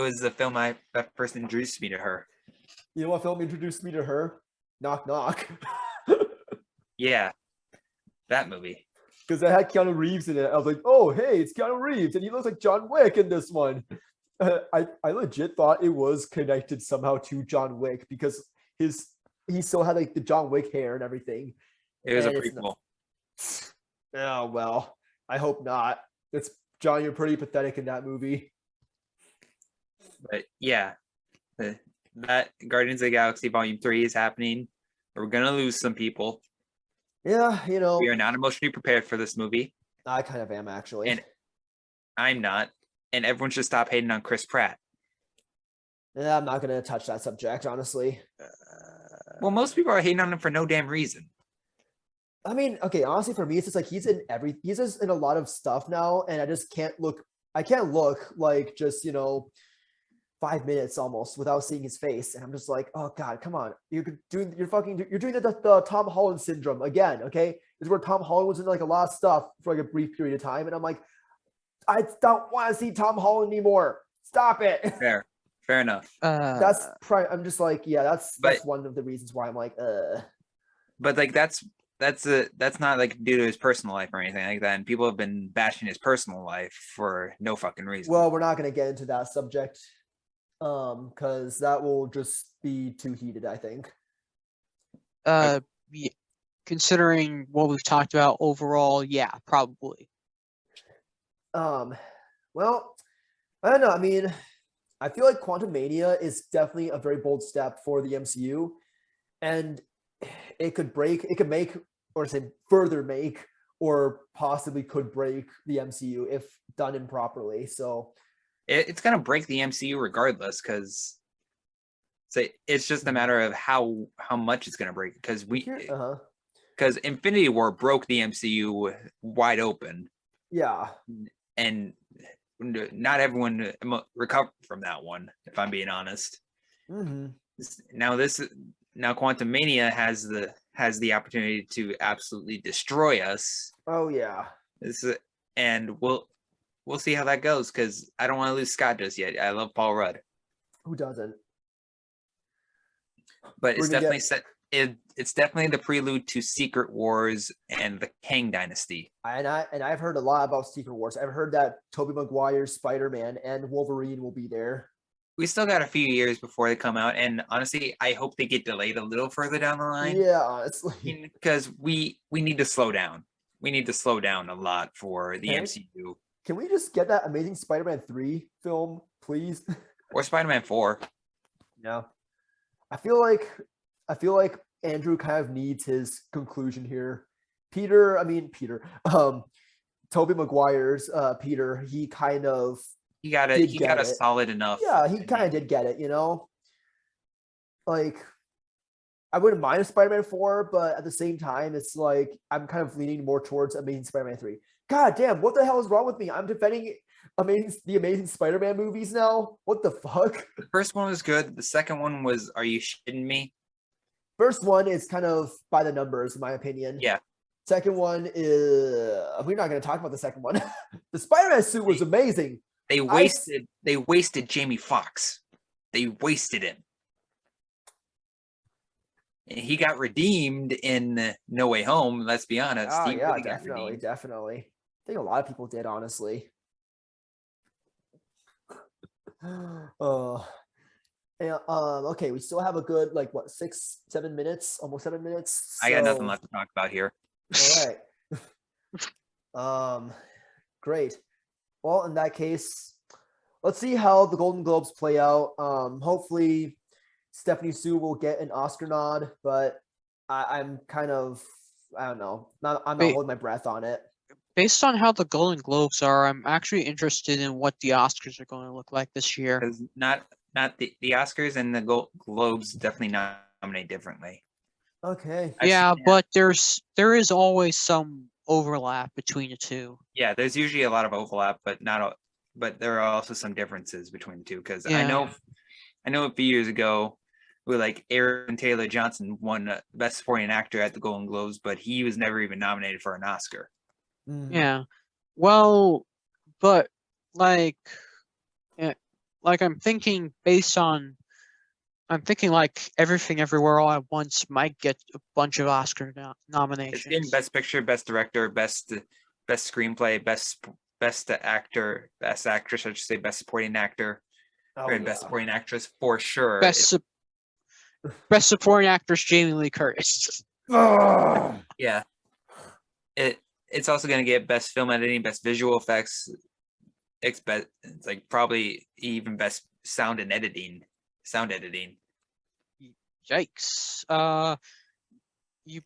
Speaker 2: was the film that first introduced me to her.
Speaker 1: You know what film introduced me to her? Knock Knock.
Speaker 2: Yeah, that movie.
Speaker 1: Because I had Keanu Reeves in it. I was like, oh hey, it's Keanu Reeves, and he looks like John Wick in this one. I legit thought it was connected somehow to John Wick because he still had like the John Wick hair and everything.
Speaker 2: It was a
Speaker 1: And it's
Speaker 2: prequel.
Speaker 1: Oh well, I hope not. It's John. You're pretty pathetic in that movie.
Speaker 2: But yeah, that Guardians of the Galaxy Volume 3 is happening. We're gonna lose some people.
Speaker 1: Yeah, you know,
Speaker 2: We are not emotionally prepared for this movie,
Speaker 1: I kind of am actually.
Speaker 2: and I'm not. And everyone should stop hating on Chris Pratt.
Speaker 1: Yeah, I'm not gonna touch that subject, honestly.
Speaker 2: Well, most people are hating on him for no damn reason.
Speaker 1: I mean, okay, honestly, for me, it's just like he's just in a lot of stuff now, and I just can't look. I can't look like just 5 minutes almost without seeing his face, and I'm just like, oh god, come on, you're doing the Tom Holland syndrome again. Okay, is where Tom Holland was in like a lot of stuff for like a brief period of time, and I'm like, I don't want to see Tom Holland anymore. Stop it.
Speaker 2: Fair enough.
Speaker 1: I'm just like, yeah, that's
Speaker 2: But-
Speaker 1: one of the reasons why I'm like,
Speaker 2: But like that's not like due to his personal life or anything like that. And people have been bashing his personal life for no fucking reason.
Speaker 1: Well, we're not going to get into that subject, because that will just be too heated, I think.
Speaker 3: Yeah, considering what we've talked about overall, yeah, probably.
Speaker 1: Well, I don't know. I mean, I feel like Quantum Mania is definitely a very bold step for the MCU, and it could make, or say further make, or possibly could break the MCU if done improperly. So
Speaker 2: it's gonna break the MCU regardless, because it's just a matter of how much it's gonna break. Because because Infinity War broke the MCU wide open.
Speaker 1: Yeah.
Speaker 2: And not everyone recovered from that one, if I'm being honest.
Speaker 1: Mm-hmm.
Speaker 2: Now Quantum Mania has the opportunity to absolutely destroy us.
Speaker 1: Oh yeah.
Speaker 2: And we'll see how that goes, because I don't want to lose Scott just yet. I love Paul Rudd.
Speaker 1: Who doesn't?
Speaker 2: But it's definitely it's definitely the prelude to Secret Wars and the Kang Dynasty.
Speaker 1: And I've heard a lot about Secret Wars. I've heard that Tobey Maguire's Spider-Man and Wolverine will be there.
Speaker 2: We still got a few years before they come out, and honestly, I hope they get delayed a little further down the line.
Speaker 1: Yeah, honestly,
Speaker 2: because we need to slow down. We need to slow down a lot for the MCU.
Speaker 1: Can we just get that Amazing Spider-Man 3 film, please?
Speaker 2: Or Spider-Man 4.
Speaker 1: No. I feel like Andrew kind of needs his conclusion here. Tobey Maguire's Peter, he got
Speaker 2: a solid enough.
Speaker 1: Yeah, he kind of did get it, Like, I wouldn't mind a Spider-Man 4, but at the same time, it's like I'm kind of leaning more towards Amazing Spider-Man 3. God damn, what the hell is wrong with me? I'm defending the Amazing Spider-Man movies now? What the fuck?
Speaker 2: The first one was good. The second one was, are you shitting me?
Speaker 1: First one is kind of by the numbers, in my opinion.
Speaker 2: Yeah.
Speaker 1: Second one is, we're not going to talk about the second one. The Spider-Man suit was amazing.
Speaker 2: They wasted Jamie Foxx. They wasted him. And he got redeemed in No Way Home, let's be honest.
Speaker 1: Oh,
Speaker 2: He
Speaker 1: yeah,
Speaker 2: really got redeemed.
Speaker 1: definitely. I think a lot of people did, honestly. Okay, we still have a good, 6-7 minutes, almost 7 minutes.
Speaker 2: I got nothing left to talk about here.
Speaker 1: All right. Great. Well, in that case, let's see how the Golden Globes play out. Hopefully Stephanie Sue will get an Oscar nod, but I'm kind of, I don't know. I'm not holding my breath on it.
Speaker 3: Based on how the Golden Globes are, I'm actually interested in what the Oscars are going to look like this year.
Speaker 2: Because not the Oscars and the Globes definitely nominate differently.
Speaker 1: Okay.
Speaker 3: But there is always some overlap between the two.
Speaker 2: Yeah, there's usually a lot of overlap, but but there are also some differences between the two. Because I know a few years ago, Aaron Taylor Johnson won Best Supporting Actor at the Golden Globes, but he was never even nominated for an Oscar.
Speaker 1: Mm.
Speaker 3: Yeah. Well, but I'm thinking Everything Everywhere All at Once might get a bunch of Oscar nominations.
Speaker 2: It's in Best Picture, Best Director, Best Screenplay, Best Actor, Best Actress, I should say, Best Supporting Actor, and Best Supporting Actress for sure.
Speaker 3: Best Supporting Actress Jamie Lee Curtis.
Speaker 2: Yeah. It's also going to get Best Film Editing, Best Visual Effects. It's probably even Best Sound Editing.
Speaker 3: Yikes! You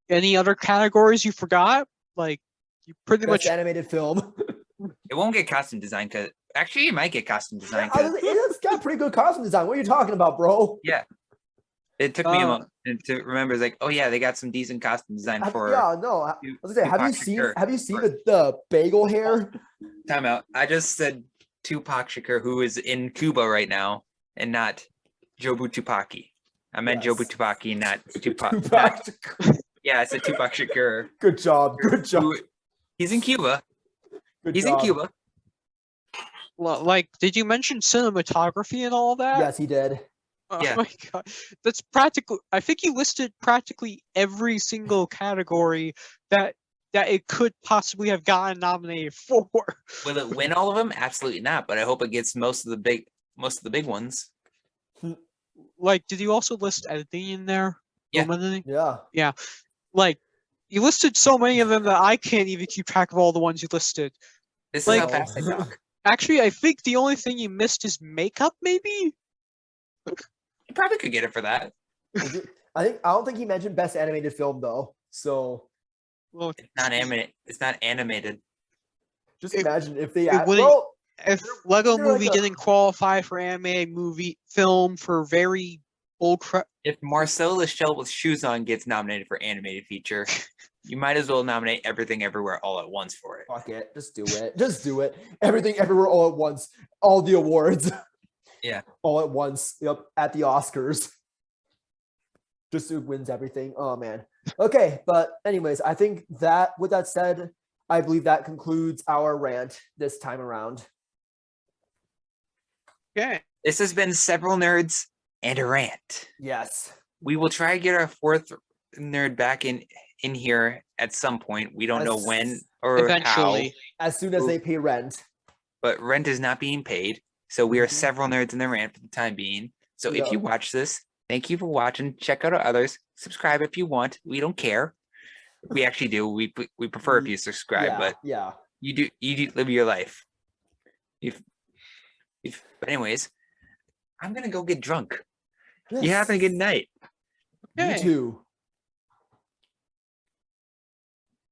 Speaker 3: any other categories you forgot? You pretty
Speaker 1: Best
Speaker 3: much
Speaker 1: animated film.
Speaker 2: It won't get costume design, because actually it might get costume design.
Speaker 1: It's got pretty good costume design. What are you talking about, bro?
Speaker 2: Yeah. It took me a moment to remember. It's oh yeah, they got some decent costume design for.
Speaker 1: Yeah, no. I was gonna say, have you seen the bagel hair?
Speaker 2: Time out. I just said Tupac Shakur, who is in Cuba right now, and not Jobu Tupaki. I meant
Speaker 1: Yes.
Speaker 2: Jobu Tupaki, not Tupac.
Speaker 1: Tupac.
Speaker 2: Yeah, I said Tupac Shakur.
Speaker 1: Good job. Good job.
Speaker 2: He's in Cuba.
Speaker 1: Good
Speaker 2: He's
Speaker 1: job.
Speaker 2: in Cuba.
Speaker 3: Well, like, did you mention cinematography and all that?
Speaker 1: Yes, he did.
Speaker 3: Oh
Speaker 2: Yeah.
Speaker 3: my god, that's practically. I think you listed practically every single category that it could possibly have gotten nominated for.
Speaker 2: Will it win all of them? Absolutely not. But I hope it gets most of the big ones.
Speaker 3: Like, did you also list editing in there?
Speaker 2: Yeah.
Speaker 3: Film editing?
Speaker 1: Yeah.
Speaker 3: Like, you listed so many of them that I can't even keep track of all the ones you listed.
Speaker 2: This
Speaker 3: Like-
Speaker 2: is how fast I talk.
Speaker 3: Actually, I think the only thing you missed is makeup, maybe?
Speaker 2: You probably could get it for that.
Speaker 1: I don't think he mentioned best animated film though. So
Speaker 3: Well,
Speaker 2: It's not animated. It's not animated.
Speaker 1: just
Speaker 3: It-
Speaker 1: imagine if they
Speaker 3: it wouldn't-
Speaker 1: well,
Speaker 3: if Lego
Speaker 1: they're like
Speaker 3: Movie
Speaker 1: a-
Speaker 3: didn't qualify for animated movie film for very old
Speaker 2: If Marcel Lachelle with shoes on gets nominated for animated feature, you might as well nominate Everything Everywhere All at Once for it.
Speaker 1: fuck it. Just do it. Just do it. Everything everywhere all at once. All the awards.
Speaker 2: Yeah.
Speaker 1: All at once. Yep. At the Oscars. Just who wins everything. Oh man. Okay, but anyways, I think that with that said, I believe that concludes our rant this time around.
Speaker 3: Okay.
Speaker 2: This has been Several Nerds and a Rant.
Speaker 1: Yes.
Speaker 2: We will try to get our fourth nerd back in here at some point. We don't know
Speaker 1: As-
Speaker 2: when or
Speaker 3: Eventually.
Speaker 1: As soon as they pay rent.
Speaker 2: but rent is not being paid. So we are
Speaker 1: Mhm.
Speaker 2: Several Nerds and the Rant for the time being. So if
Speaker 1: Yeah.
Speaker 2: you watch this, thank you for watching. Check out our others. Subscribe if you want. We don't care. We actually do. We prefer if you subscribe,
Speaker 1: Yeah.
Speaker 2: but
Speaker 1: Yeah.
Speaker 2: you do live your life. But anyways, I'm gonna go get drunk. You have a good night.
Speaker 1: You
Speaker 3: Okay.
Speaker 1: too.